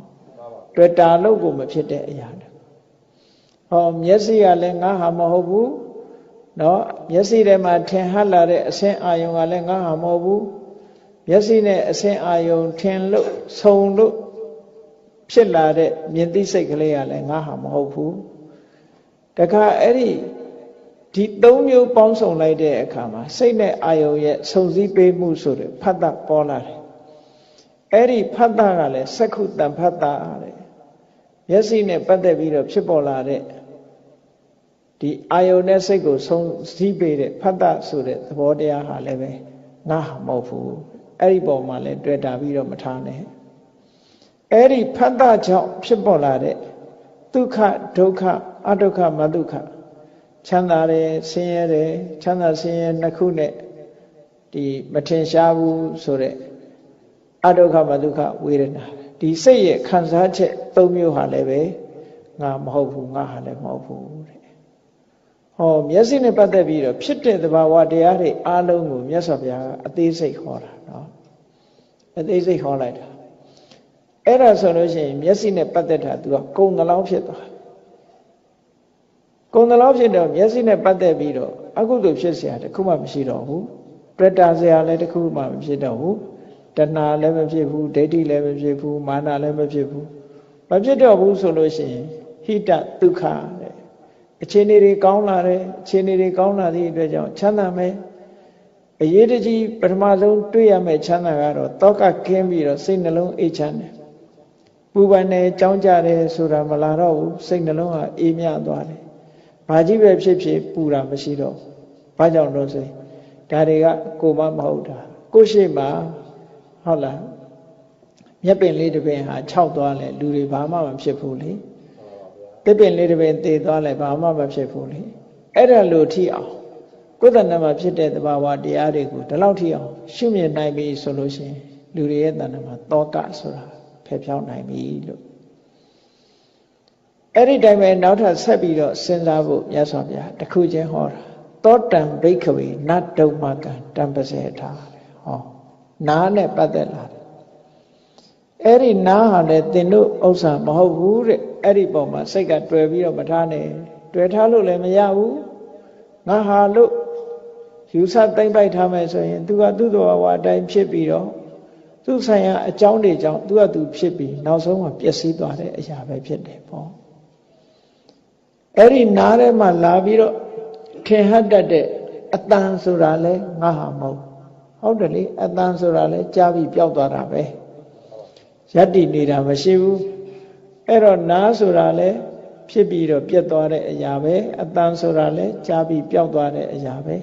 တွေ့တာလို့ကိုမဖြစ်တဲ့အရာတွေဟောမျက်စိကလည်းငါဟာမဟုတ်ဘူးနော်မျက်စိထဲမှာထင်ဟပ်လာတဲ့အဆင်းအာယုံကလည်းငါဟာမဟုတ်ဘူးမျက်စိနဲ့အဆင်းအာယုံထင်လို့ဆုံလို့ဖြစ်လာတဲ့မြင်သိစိတ်ကလေးကလည်းငါဟာမဟုတ်ဘူးတခါအဲ့ဒီသုံးမျိုးပေါင်းစုံလိုက်တဲ့အခါမှာစိတ်နဲ့အာယုံရဲ့စုံစည်းပေးမှုဆိုတဲ့ဖတ်တာပေါ်လာတယ်အဲ့ဒီဖတ်တာကလည်းစက္ခုတံဖတ်တာတဲ့မျက်စိနဲ့ပတ်သက်ပြီးတော့ဖြစ်ပေါ်လာတဲ့ဒီအာယုန်နဲ့စိတ်ကိုဆုံးစည်းပေးတဲ့ဖတ်တာဆိုတဲ့သဘောတရားဟာလည်းပဲငါဟာမဟုတ်ဘူးအဲ့ဒီပုံမှာလည်းတွေ့တာပြီးတော့မထားနဲ့အဲ့ဒီဖတ်တာကြောင့်ဖြစ်ပေါ်လာတဲ့ဒုက္ခဒုက္ခအဒုက္ခမဒုက္ခချမ်းသာတယ်ဆင်းရဲတယ်ချမ်းသာဆင်းရဲနှစ်ခုနဲ့ဒီမထင်ရှားဘူးဆိုတဲ့အဒုက္ခမဒုက္ခဝေဒနာဒီစိတ်ရဲ့ခံစားချက်၃မျိုးဟာလည်းပဲငါမဟုတ်ဘူးငါဟာလည်းမဟုတ်ဘူးတဲ့ဟောမျက်စိနဲ့ပတ်သက်ပြီးတော့ဖြစ်တဲ့သဘာဝတရားတွေအားလုံးကိုမြတ်စွာဘုရားကအသေးစိတ်ဟောတာနော်အသေးစိတ်ဟောလိုက်တာအဲ့ဒါဆိုလို့ရှိရင်မျက်စိနဲ့ပတ်သက်တာသူကကုံတလောင်းဖြစ်သွားကုံတလောင်းဖြစ်တော့မျက်စိနဲ့ပတ်သက်ပြီးတော့အကုသိုလ်ဖြစ်เสียတခုမှမရှိတော့ဘူးတွေ့တာเสียလည်းတခုမှမဖြစ်တော့ဘူးတဏှာလည်းမဖြစ်ဘူးဒိဋ္ဌိလည်းမဖြစ်ဘူးမာနလည်းမဖြစ်ဘူးမဖြစ်တော့ဘူးဆိုလို့ရှိရင်ဟိတဒုက္ခတဲ့အခြေအနေတွေကောင်းလာတယ်အခြေအနေတွေကောင်းလာသည့်အတွက်ကြောင့်ချမ်းသာမယ်အရေးတကြီးပထမဆုံးတွေ့ရမယ့်ချမ်းသာကတော့တောကကင်းပြီးတော့စိတ်နှလုံးအေးချမ်းတယ်ပူပန်တယ်ကြောင်းကြတယ်ဆိုတာမလာတော့ဘူးစိတ်နှလုံးကအေးမြသွားတယ်ဘာကြီးပဲဖြစ်ဖြစ်ပူတာမရှိတော့ဘာကြောင့်လို့ဆိုရင်ဒါတွေကကိုမမဟုတ်တာကိုရှိမှဟုတ်လားမြက်ပင်လေးတစ်ပင်ဟာခြောက်သွားလဲလူတွေဘာမှမဖြစ်ဘူးလေတစ်ပင်လေးတစ်ပင်သေသွားလဲဘာမှမဖြစ်ဘူးလေအဲ့ဒါလို့ထိအောင်ကိုယ်တဏ္ဍာမှာဖြစ်တဲ့သဘာဝတရားတွေကိုဒီလောက်ထိအောင်ရှုမြင်နိုင်ပြီဆိုလို့ရှိရင်လူတွေရဲ့တဏ္ဍာမှာတောကဆိုတာဖယ်ဖြောင်းနိုင်ပြီလို့အဲ့ဒီတိုင်းပဲနောက်ထပ်ဆက်ပြီးတော့စဉ်းစားဖို့မြတ်စွာဘုရားတစ်ခုချင်းဟောတာ သောတံဘိက္ခဝေနတ္တုမကံတံပစေထာဟောနာနဲ့ပတ်သက်လာတယ်အဲ့ဒီနာဟာလည်းသင်တို့ဥစ္စာမဟုတ်ဘူးတဲ့အဲ့ဒီပုံမှာစိတ်ကတွေ့ပြီးတော့မထားနဲ့တွေ့ထားလို့လည်းမရဘူးငါဟာလို့ယူဆသိမ့်ပိုက်ထားမယ်ဆိုရင်သူကသူ့တော်ဝါအတိုင်းဖြစ်ပြီးတော့သူ့ဆိုင်ရာအကြောင်းတွေကြောင့်သူကသူဖြစ်ပြီးနောက်ဆုံးမှာပျက်စီးသွားတဲ့အရာပဲဖြစ်တယ်ပေါ့အဲ့ဒီနားထဲမှာလာပြီးတော့ထင်ဟပ်တတ်တဲ့အတန်ဆိုတာလဲငါဟာမဟုတ်တယ်လေအတန်ဆိုတာလဲကြားပြီးပျောက်သွားတာပဲယတ္တိနေတာမရှိဘူးအဲ့တော့နားဆိုတာလဲဖြစ်ပြီးတော့ပြတ်သွားတဲ့အရာပဲအတန်ဆိုတာလဲကြားပြီးပျောက်သွားတဲ့အရာပဲ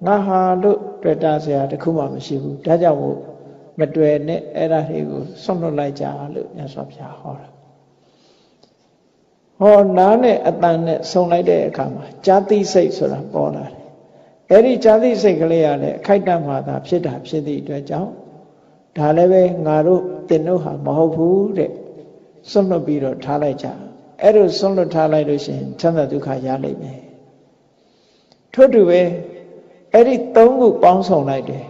ငါဟာလို့တွေ့တာဆရာတခုမှမရှိဘူးဒါကြောင့်မို့မတွေ့နဲ့အဲ့ဒါတွေကိုဆွန့်လွတ်လိုက်ကြလို့မြတ်စွာဘုရားဟောတာဟောနားနဲ့အတန်နဲ့ဆုံလိုက်တဲ့အခါမှာဇာတိစိတ်ဆိုတာပေါ်လာတယ်အဲ့ဒီဇာတိစိတ်ကလေးကလည်းအခိုက်အတန့်မှသာဖြစ်တာဖြစ်သည့်အတွက်ကြောင့်ဒါလည်းပဲငါတို့တင်တို့ဟာမဟုတ်ဘူးတဲ့ဆွန့်လွတ်ပြီးတော့ထားလိုက်ကြအဲ့လိုဆွန့်လွတ်ထားလိုက်လို့ရှိရင်ချမ်းသာဒုက္ခရလိမ့်မယ်ထို့တူပဲအဲ့ဒီသုံးခုပေါင်းဆောင်လိုက်တယ်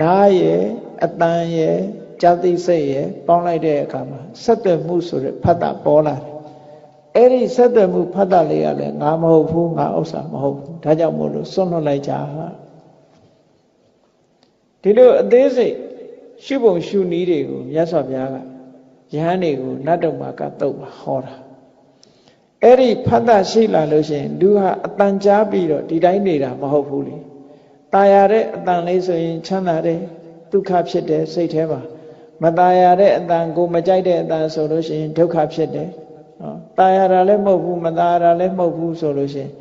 နားရဲ့အတန်ရဲ့ဇာတိစိတ်ရဲ့ပေါင်းလိုက်တဲ့အခါမှာဆက်သွယ်မှုဆိုတဲ့ဖတ်တာပေါ်လာတယ်အဲ့ဒီဆက်သွယ်မှုဖတ်တာလေးကလည်းငါမဟုတ်ဘူးငါဥစ္စာမဟုတ်ဘူးဒါကြောင့်မို့လို့ဆွန့်လွတ်လိုက်ကြဒီလိုအသေးစိတ်ရှုပုံရှုနည်းတွေကိုမြတ်စွာဘုရားကယဟန်တွေကိုနတ်တော်မှာကတုတ်ပါဟောတာအဲ့ဒီဖတ်တာရှိလာလို့ရှိရင်လူဟာအတန်ကြားပြီးတော့ဒီတိုင်းနေတာမဟုတ်ဘူးလေตายရတဲ့အတန်လေးဆိုရင်ချမ်းသာတယ်ဒုက္ခဖြစ်တယ်စိတ်ထဲမှာမตายရတဲ့အတန်ကိုမကြိုက်တဲ့အတန်ဆိုလို့ရှိရင်ဒုက္ခဖြစ်တယ်နော်ตายရတာလည်းမဟုတ်ဘူးမตายရတာလည်းမဟုတ်ဘူးဆိုလို့ရှိရင်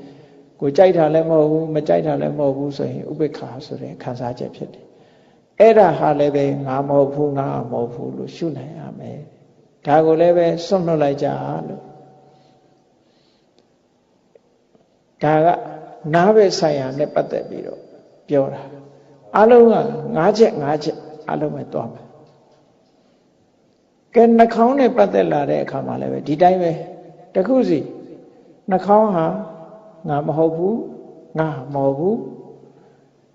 ကိုကြိုက်တာလည်းမဟုတ်ဘူးမကြိုက်တာလည်းမဟုတ်ဘူးဆိုရင်ဥပိ္ပခာဆိုတဲ့ခံစားချက်ဖြစ်တယ်အဲ့ဒါဟာလည်းပဲငါမဟုတ်ဘူးငါမဟုတ်ဘူးလို့ရှုနိုင်ရမယ်ဒါကိုလည်းပဲဆွန့်လွတ်လိုက်ကြလို့ဒါကနားပဲဆိုင်ရာနဲ့ပတ်သက်ပြီးတော့ပြောတာအလုံးက၅ချက်အလုံးပဲသွားမယ်ကဲနှာခေါင်းနဲ့ပတ်သက်လာတဲ့အခါမှာလည်းပဲဒီတိုင်းပဲတခုစီနှာခေါင်းဟာငါမဟုတ်ဘူးငါမဟုတ်ဘူး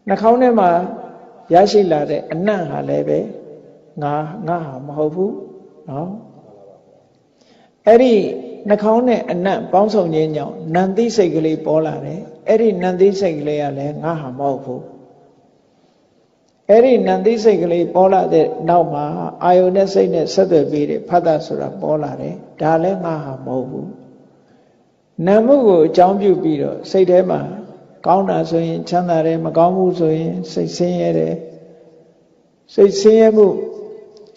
နှာခေါင်းထဲမှာရရှိလာတဲ့အနံ့ဟာလည်းပဲငါဟာမဟုတ်ဘူးနော်အဲ့ဒီနှာခေါင်းနဲ့အနံ့ပေါင်းစုံခြင်းကြောင့်နံသိစိတ်ကလေးပေါ်လာတယ်အဲ့ဒီနံသိစိတ်ကလေးကလည်းငါဟာမဟုတ်ဘူးအဲ့ဒီနံသိစိတ်ကလေးပေါ်လာတဲ့နောက်မှာအာယုန်နဲ့စိတ်နဲ့ဆက်သွယ်ပြီးတဲ့ဖတ်တာဆိုတာပေါ်လာတယ်ဒါလည်းငါဟာမဟုတ်ဘူးနာမှုကိုအကြောင်းပြုပြီးတော့စိတ်ထဲမှာကောင်းတာဆိုရင်ချမ်းသာတယ်မကောင်းဘူးဆိုရင်စိတ်ဆင်းရဲတယ်စိတ်ဆင်းရဲမှု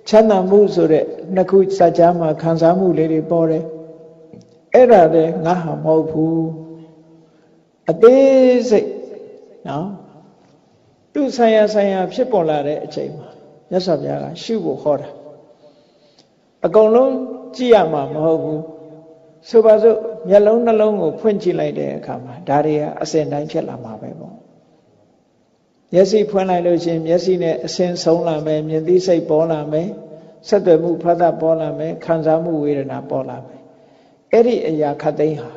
ချမ်းသာမှုဆိုတဲ့နှစ်ခုစัจ जा မှာခံစားမှုလေးတွေပေါ်တယ်အဲ့ဒါလည်းငါဟာမဟုတ်ဘူးအသေးစိတ်နော်သူဆိုင်ရာဖြစ်ပေါ်လာတဲ့အချိန်မှာမြတ်စွာဘုရားကရှုဖို့ဟောတာအကုန်လုံးကြည့်ရမှာမဟုတ်ဘူးဆိုပါစို့မျက်လုံးနှလုံးကိုဖွင့်ကြည့်လိုက်တဲ့အခါမှာဒါတွေကအစဉ်တိုင်းဖြစ်လာမှာပဲပေါ့မျက်စိဖွင့်လိုက်လို့ရှိရင်မျက်စိနဲ့အစဉ်ဆုံးလာမယ်မြင်သိစိတ်ပေါ်လာမယ်ဆက်သွယ်မှုဖတ်တာပေါ်လာမယ်ခံစားမှုဝေဒနာပေါ်လာမယ်အဲ့ဒီအရာခတ်သိမ်းဟာ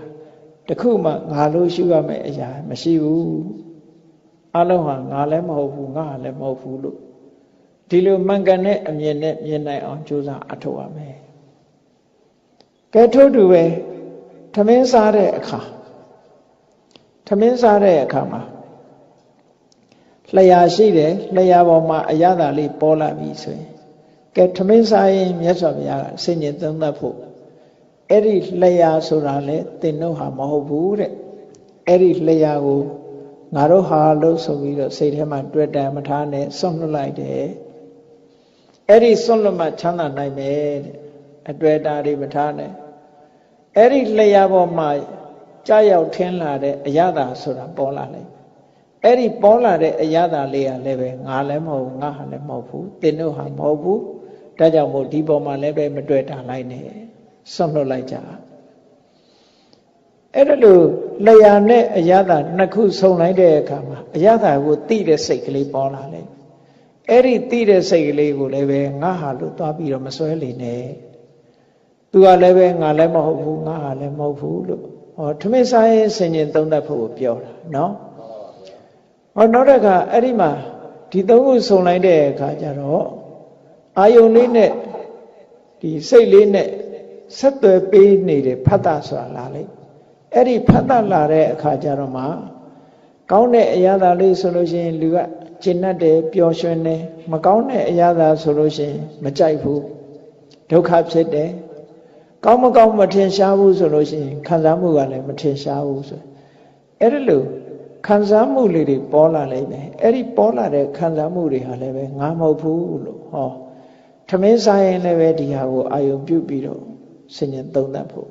တခုမှငါလို့ရှုရမယ့်အရာမရှိဘူးအလုံးဟာငါလည်းမဟုတ်ဘူးငါလည်းမဟုတ်ဘူးလို့ဒီလိုမှန်ကန်တဲ့အမြင်နဲ့မြင်နိုင်အောင်ကြိုးစားအထောက်ရမယ်ကဲထို့တူပဲထမင်းစားတဲ့အခါမှာလျှာရှိတယ်လျှာပေါ်မှာအရသာလေးပေါ်လာပြီဆိုရင်ကဲထမင်းစားရင်မြတ်စွာဘုရားကဆင်ញင်သုံးသပ်ဖို့အဲ့ဒီလျှာဆိုတာလေသင်တို့ဟာမဟုတ်ဘူးတဲ့အဲ့ဒီလျှာကိုငါတို့ဟာလို့ဆိုပြီးတော့စိတ်ထဲမှာတွေ့တယ်မထားနဲ့ဆွန့်လွတ်လိုက်တယ်အဲ့ဒီဆွန့်လွတ်မှချမ်းသာနိုင်မယ်တဲ့အတွေ့အတာတွေမထားနဲ့အဲ့ဒီလျှာပေါ်မှာကြာရောက်ထင်းလာတဲ့အရသာဆိုတာပေါ်လာလိုက်အဲ့ဒီပေါ်လာတဲ့အရသာလေးကလည်းပဲငါလည်းမဟုတ်ငါဟာလည်းမဟုတ်ဘူးသင်တို့ဟာမဟုတ်ဘူးဒါကြောင့်မို့ဒီပေါ်မှာလည်းပဲမတွေ့တာလိုက်နဲ့ဆွန့်လွတ်လိုက်ကြအဲ့ဒါလို့လျှာနဲ့အရသာနှစ်ခုဆုံလိုက်တဲ့အခါမှာအရသာကိုသိတဲ့စိတ်ကလေးပေါ်လာလေအဲ့ဒီသိတဲ့စိတ်ကလေးကိုလည်းပဲငါဟာလို့သွားပြီးတော့မစွဲလေနဲ့သူကလည်းပဲငါလည်းမဟုတ်ဘူးငါဟာလည်းမဟုတ်ဘူးလို့ဟောထမင်းစားရင်ဆင်ញင်သုံးသပ်ဖို့ပြောတာနော် ဟောနောက်တစ်ခါအဲ့ဒီမှာဒီသုံးခုစုံလိုက်တဲ့အခါကျတော့အာယုန်လေးနဲ့ဒီစိတ်လေးနဲ့ဆက်သွယ်ပေးနေတဲ့ဖတ်တာဆိုတာလာလေအဲ့ဒီဖတ်တာလာတဲ့အခါကျတော့မှကောင်းတဲ့အရာသာလေးဆိုလို့ရှိရင်လူကကျင့်တတ်တယ်ပျော်ရွှင်တယ်မကောင်းတဲ့အရာသာဆိုလို့ရှိရင်မကြိုက်ဘူးဒုက္ခဖြစ်တယ်ကောင်းမကောင်းမထင်ရှားဘူးဆိုလို့ရှိရင်ခံစားမှုကလည်းမထင်ရှားဘူးဆိုအဲ့ဒီလိုခံစားမှုလေးတွေပေါ်လာလိမ့်မယ်အဲ့ဒီပေါ်လာတဲ့ခံစားမှုတွေဟာလည်းပဲငါမဟုတ်ဘူးလို့ဟောထမင်းစားရင်လည်းပဲဒီဟာကိုအာယုံပြုပြီးတော့ဆင်ញံသုံးသပ်ဖို့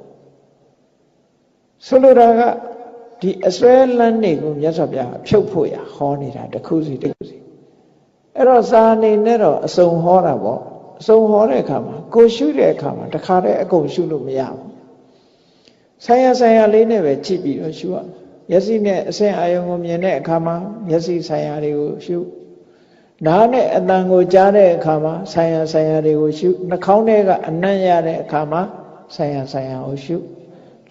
ဆိုလိုတာကဒီအစွဲလန်းတွေကိုမြတ်စွာဘုရားဖြုတ်ဖို့ရဟောနေတာတစ်ခုစီတစ်ခုစီအဲ့တော့စာအနေနဲ့တော့အစုံဟောတာပေါ့အစုံဟောတဲ့အခါမှာကိုရှုတဲ့အခါမှာတခါတည်းအကုန်ရှုလို့မရဘူးဆိုင်ရာလေးနဲ့ပဲကြည့်ပြီးတော့ရှုရမျက်စိနဲ့အစဉ်အာယုံကိုမြင်တဲ့အခါမှာမျက်စိဆိုင်ရာတွေကိုရှုနားနဲ့အတန်ကိုကြားတဲ့အခါမှာဆိုင်ရာတွေကိုရှုနှာခေါင်းထဲကအနံ့ရတဲ့အခါမှာဆိုင်ရာကိုရှု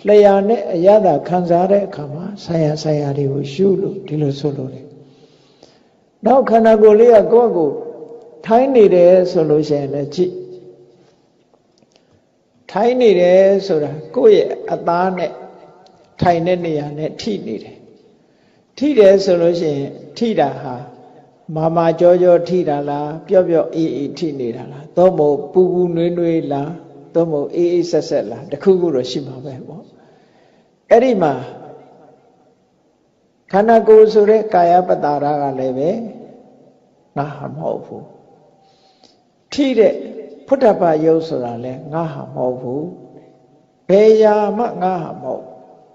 လျှာနဲ့အရသာခံစားတဲ့အခါမှာဆိုင်ရာတွေကိုရှုလို့ဒီလိုဆိုလို့တယ်နောက်ခန္ဓာကိုယ်လေးကကိုယ့်ကိုထိုင်းနေတယ်ဆိုလို့ရှိရင်လည်းကြည့်ထိုင်းနေတယ်ဆိုတာကိုယ့်ရဲ့အသားနဲ့ထိုင်တဲ့နေရာနဲ့ထိနေတယ်ထိတယ်ဆိုလို့ရှိရင်ထိတာဟာမာကြောထိတာလားပျော့အေးထိနေတာလားသို့မဟုတ်ပူနွေးလားသို့မဟုတ်အေးဆက်လားတခုခုတော့ရှိမှာပဲပေါ့အဲ့ဒီမှာခန္ဓာကိုယ်ဆိုတဲ့ကာယပတ္တာရကလည်းပဲငါဟာမဟုတ်ဘူးထိတဲ့ဖုဒ္ဓဘာယုတ်ဆိုတာလည်းငါဟာမဟုတ်ဘူးဘယ်ရာမှငါဟာမဟုတ်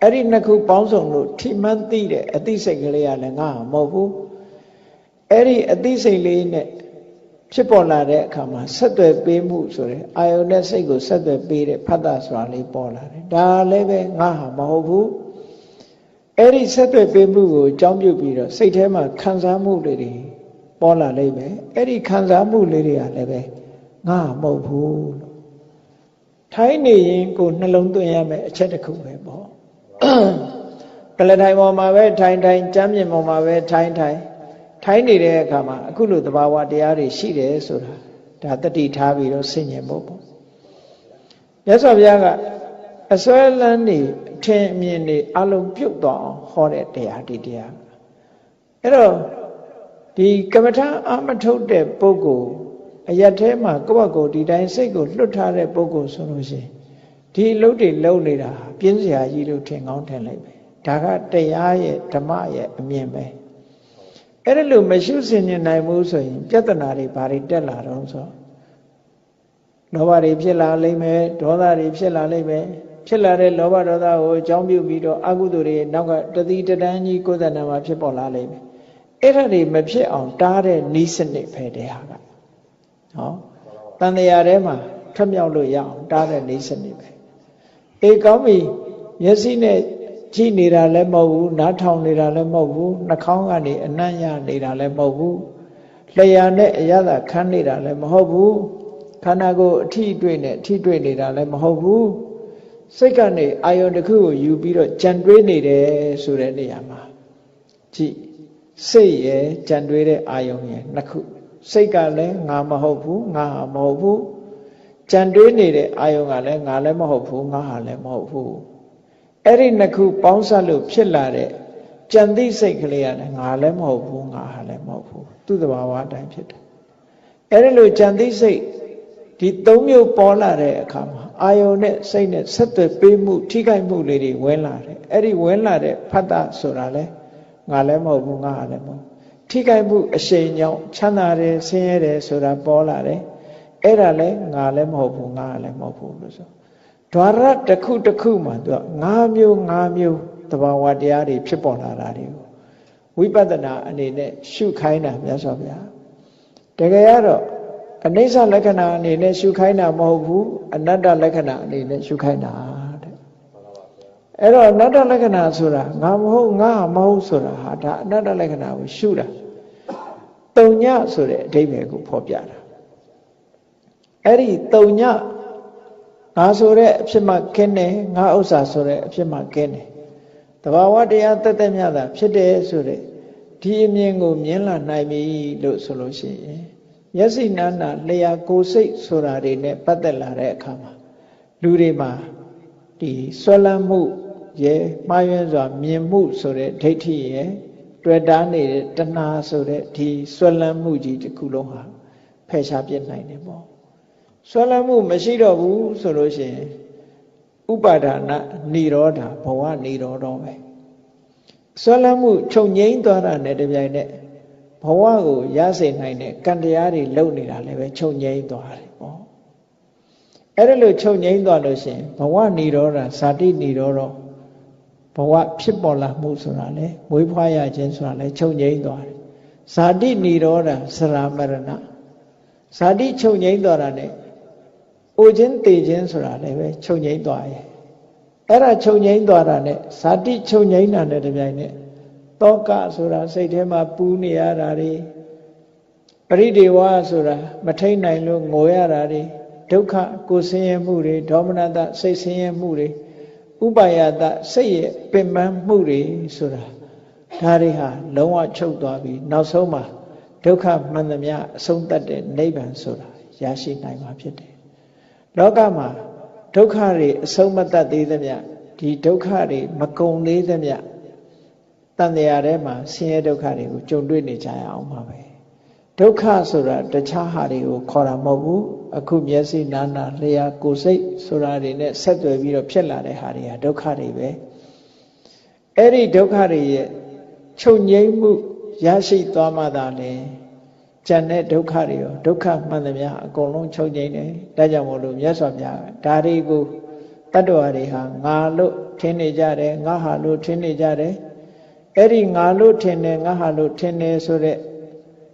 အဲ့ဒီနှစ်ခုပေါင်းစုံလို့ထိမှန်းသိတဲ့အသိစိတ်ကလေးကလည်းငါဟာမဟုတ်ဘူးအဲ့ဒီအသိစိတ်လေးနဲ့ဖြစ်ပေါ်လာတဲ့အခါမှာဆက်သွယ်ပေးမှုဆိုတဲ့အာယုန်နဲ့စိတ်ကိုဆက်သွယ်ပေးတဲ့ဖတ်တာဆိုတာလေးပေါ်လာတယ်ဒါလည်းပဲငါဟာမဟုတ်ဘူးအဲ့ဒီဆက်သွယ်ပေးမှုကိုအကြောင်းပြုပြီးတော့စိတ်ထဲမှာခံစားမှုတွေပေါ်လာလိမ့်မယ်အဲ့ဒီခံစားမှုလေးတွေကလည်းပဲငါဟာမဟုတ်ဘူးလို့ထိုင်းနေရင်ကိုနှလုံးသွင်းရမယ်အချက်တစ်ခုပဲပေါ့ကလထိုင်ပေါ်မှာပဲထိုင်ကြမ်းမြင်ပေါ်မှာပဲထိုင်နေတဲ့အခါမှာအခုလိုသဘာဝတရားတွေရှိတယ်ဆိုတာဒါတတိထားပြီးတော့ဆင်ញင်ဖို့ပေါ့မြတ်စွာဘုရားကအစွဲလန်းနေအထင်အမြင်တွေအလုံးပြုတ်သွားအောင်ဟောတဲ့တရားဒီတရားအဲ့တော့ဒီကမ္မထာအာမထုတ်တဲ့ပုဂ္ဂိုလ်အရက်ထဲမှာကိုယ့်ဘက်ကိုဒီတိုင်းစိတ်ကိုလွတ်ထားတဲ့ပုဂ္ဂိုလ်ဆိုလို့ရှိရင်ဒီအလုပ်တွေလုပ်နေတာပြင်းစရာကြီးလို့ထင်ကောင်းထင်လိုက်ပဲဒါကတရားရဲ့ဓမ္မရဲ့အမြင်ပဲအဲ့ဒါလို့မရှုစင်နိုင်ဘူးဆိုရင်ပြဿနာတွေဘာတွေတက်လာတော့ဆိုလောဘတွေဖြစ်လာလိမ့်မယ်ဒေါသတွေဖြစ်လာလိမ့်မယ်ဖြစ်လာတဲ့လောဘဒေါသကိုအကြောင်းပြုပြီးတော့အကုသိုလ်တွေနောက်ကတတိတန်းကြီးကိုယ်တဏ္ဍာမှာဖြစ်ပေါ်လာလိမ့်မယ်အဲ့ဒါတွေမဖြစ်အောင်တားတဲ့ဤစနစ်ပဲတရားကဟောတန်တရားထဲမှာထွက်မြောက်လို့ရအောင်တားတဲ့ဤစနစ်ပဲအေးကောင်းပြီမျက်စိနဲ့ကြည့်နေတာလည်းမဟုတ်ဘူးနားထောင်နေတာလည်းမဟုတ်ဘူးနှာခေါင်းကနေအနံ့ရနေတာလည်းမဟုတ်ဘူးလျှာနဲ့အရသာခံနေတာလည်းမဟုတ်ဘူးခန္ဓာကိုယ်အထိတွေ့နဲ့ထိတွေ့နေတာလည်းမဟုတ်ဘူးစိတ်ကနေအာယုန်တစ်ခုကိုယူပြီးတော့ကြံတွေးနေတယ်ဆိုတဲ့နေရာမှာကြည့်စိတ်ရဲ့ကြံတွေးတဲ့အာယုန်ရဲ့နှစ်ခုစိတ်ကလည်းငါမဟုတ်ဘူးငါဟာမဟုတ်ဘူးကြံတွေးနေတဲ့အာယုန်ကလည်းငါလည်းမဟုတ်ဘူးငါဟာလည်းမဟုတ်ဘူးအဲ့ဒီနှစ်ခုပေါင်းစပ်လို့ဖြစ်လာတဲ့ကြံသိစိတ်ကလေးကလည်းငါလည်းမဟုတ်ဘူးငါဟာလည်းမဟုတ်ဘူးသူ့သဘာဝအတိုင်းဖြစ်တယ်အဲ့ဒီလိုကြံသိစိတ်ဒီသုံးမျိုးပေါ်လာတဲ့အခါမှာအာယုန်နဲ့စိတ်နဲ့ဆက်သွယ်ပေးမှုထိခိုက်မှုလေးတွေဝင်လာတယ်အဲ့ဒီဝင်လာတဲ့ဖတ်တာဆိုတာလဲငါလည်းမဟုတ်ဘူးငါဟာလည်းမဟုတ်ထိခိုက်မှုအရှိန်ကြောင့်ချမ်းသာတယ်ဆင်းရဲတယ်ဆိုတာပေါ်လာတယ်အဲ့ဒါလဲငါလည်းမဟုတ်ဘူးငါဟာလည်းမဟုတ်ဘူးလို့ဆိုဓာရတစ်ခုမှသူက၅မျိုးသဘာဝတရားတွေဖြစ်ပေါ်လာတာတွေကိုဝိပဿနာအနေနဲ့ရှုခိုင်းတာမြတ်စွာဘုရားတကယ်ကတော့အနိစ္စလက္ခဏာအနေနဲ့ရှုခိုင်းတာမဟုတ်ဘူးအနတ္တလက္ခဏာအနေနဲ့ရှုခိုင်းတာတဲ့အဲ့တော့အနတ္တလက္ခဏာဆိုတာငါမဟုတ်ငါမဟုတ်ဆိုတာဟာဒါအနတ္တလက္ခဏာကိုရှုတာတုံညဆိုတဲ့အဓိပ္ပာယ်ကိုဖော်ပြတာအဲ့ဒီတုံညငါဆိုတဲ့အဖြစ်မှကင်းတယ်ငါဥစ္စာဆိုတဲ့အဖြစ်မှကင်းတယ်တဘာဝတရားတက်တက်မြတ်တာဖြစ်တယ်ဆိုတဲ့ ဒီအမြင်ကိုမြင်လာနိုင်ပြီလို့ဆိုလို့ရှိရင်မျက်စိနားနာလျှာကိုယ်စိတ်ဆိုတာတွေနဲ့ပတ်သက်လာတဲ့အခါမှာလူတွေမှာဒီဆွဲလန်းမှုရဲ့မှားယွင်းစွာမြင်မှုဆိုတဲ့ဒိဋ္ဌိရဲ့တွေ့တာနေတဲ့တဏှာဆိုတဲ့ဒီဆွဲလန်းမှုကြီးတစ်ခုလုံးဟာဖယ်ရှားပြစ်နိုင်တယ်ပေါ့ဆွဲလန်းမှုမရှိတော့ဘူးဆိုလို့ရှိရင်ဥပါဒနာនិရောဓဘဝនិရောဓပဲဆွဲလန်းမှုချုပ်ငြိမ်းသွားတာနဲ့တပြိုင်နက်ဘဝကိုရစေနိုင်တဲ့ကံတရားတွေလုံနေတာလည်းပဲချုပ်ငြိမ်းသွားတယ်ပေါ့အဲ့ဒါလို့ချုပ်ငြိမ်းသွားလို့ရှိရင်ဘဝនិရောဓဇာတိនិရောဓဘဝဖြစ်ပေါ်လာမှုဆိုတာလေမွေးဖွားရခြင်းဆိုတာလေချုပ်ငြိမ်းသွားတယ်ဇာတိនិရောဓစရာမရဏဇာတိချုပ်ငြိမ်းသွားတာ ਨੇ အိုခြင်းတေခြင်းဆိုတာလည်းပဲချုပ်ငြိမ်းသွားရဲ့အဲ့ဒါချုပ်ငြိမ်းသွားတာ ਨੇ ဇာတိချုပ်ငြိမ်းတာနဲ့တပြိုင်နက်တောကဆိုတာစိတ်ထဲမှာပူနေရတာတွေပရိဒေဝဆိုတာမထိန်နိုင်လို့ငိုရတာတွေဒုက္ခကိုယ်ဆင်းရဲမှုတွေဒေါမနတစိတ်ဆင်းရဲမှုတွေဥပါယတစိတ်ရဲ့ပင်ပန်းမှုတွေဆိုတာဒါတွေဟာလုံးဝချုပ်သွားပြီးနောက်ဆုံးမှာဒုက္ခမှန်သမျှအဆုံးသတ်တဲ့နိဗ္ဗာန်ဆိုတာရရှိနိုင်မှာဖြစ်တယ်လောကမှာဒုက္ခတွေအဆုံးမသတ်သေးသမျှဒီဒုက္ခတွေမကုန်သေးသမျှတန်တရားထဲမှာဆင်းရဲဒုက္ခတွေကိုကြုံတွေ့နေကြရအောင်ပါပဲဒုက္ခဆိုတာတခြားဟာတွေကိုခေါ်တာမဟုတ်ဘူးအခုမျက်စိနာနာလျှာကိုယ်စိတ်ဆိုတာတွေနဲ့ဆက်သွယ်ပြီးတော့ဖြစ်လာတဲ့ဟာတွေကဒုက္ခတွေပဲအဲ့ဒီဒုက္ခတွေရဲ့ချုပ်ငြိမ်းမှုရရှိသွားမှသာလေကျန်တဲ့ဒုက္ခတွေရောဒုက္ခမှန်သမျှအကုန်လုံးချုပ်ငြိမ်းတယ်ဒါကြောင့်မို့လို့မြတ်စွာဘုရားဒါတွေကိုတတ္တဝါတွေဟာငါလို့ထင်နေကြတယ်ငါဟာလို့ထင်နေကြတယ်အဲ့ဒီငါလို့ထင်တယ်ငါဟာလို့ထင်တယ်ဆိုတဲ့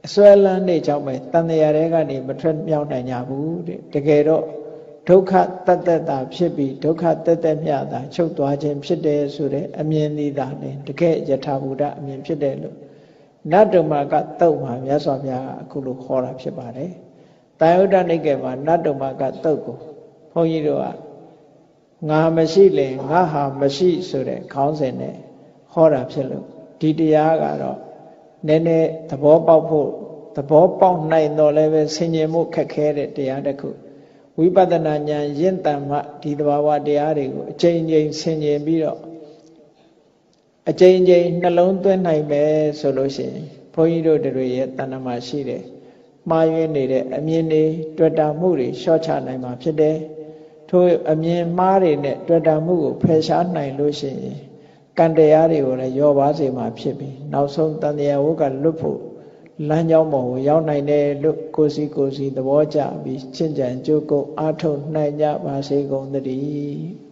အစွဲလန်းနေကြောင့်ပဲတန်တရားတွေကနေမထွက်မြောက်နိုင်ကြဘူးတဲ့တကယ်တော့ဒုက္ခတတ္တတာဖြစ်ပြီးဒုက္ခတတ္တမြတာချုပ်သွားခြင်းဖြစ်တယ်ဆိုတဲ့အမြင်သည်သာလေတကယ်ယထာဘူတအမြင်ဖြစ်တယ်လို့နတ္တမကတုတ်မှာမြတ်စွာဘုရားအခုလိုခေါ်တာဖြစ်ပါတယ်။တာယုတ္တနိကေမှာနတ္တမကတုတ်ကိုဘုန်းကြီးတို့ကငါမရှိလေငါဟာမရှိဆိုတဲ့ခေါင်းစဉ်နဲ့ဟောတာဖြစ်လို့ဒီတရားကတော့နည်းနည်းသဘောပေါက်ဖို့သဘောပေါက်နိုင်တော့လည်းပဲဆင်ခြင်မှုခက်ခဲတဲ့တရားတစ်ခုဝိပဿနာဉာဏ်ရင့်တန်မှဒီသဘာဝတရားတွေကိုအချိန်ချင်းဆင်ခြင်ပြီးတော့အချိန်ချင်းနှလုံးသွင်းနိုင်မယ်ဆိုလို့ရှိရင်ဘုန်းကြီးတို့တွေရဲ့တဏ္ဍမှာရှိတယ်မှားယွင်းနေတဲ့အမြင်တွေတွေ့တာမှုတွေလျှော့ချနိုင်မှာဖြစ်တယ်ထို့အမြင်မှားတွေနဲ့တွေ့တာမှုကိုဖယ်ရှားနိုင်လို့ရှိရင်ကံတရားတွေကိုလည်းရောပါစေမှာဖြစ်ပြီးနောက်ဆုံးတန်တရားဝကလွတ်ဖို့လမ်းကြောင်းပေါ်ကိုရောက်နိုင်တယ်လို့ကိုစီသဘောကျပြီးချင့်ကြံကြိုးကုပ်အားထုတ်နိုင်ကြပါစေကုန်သတည်း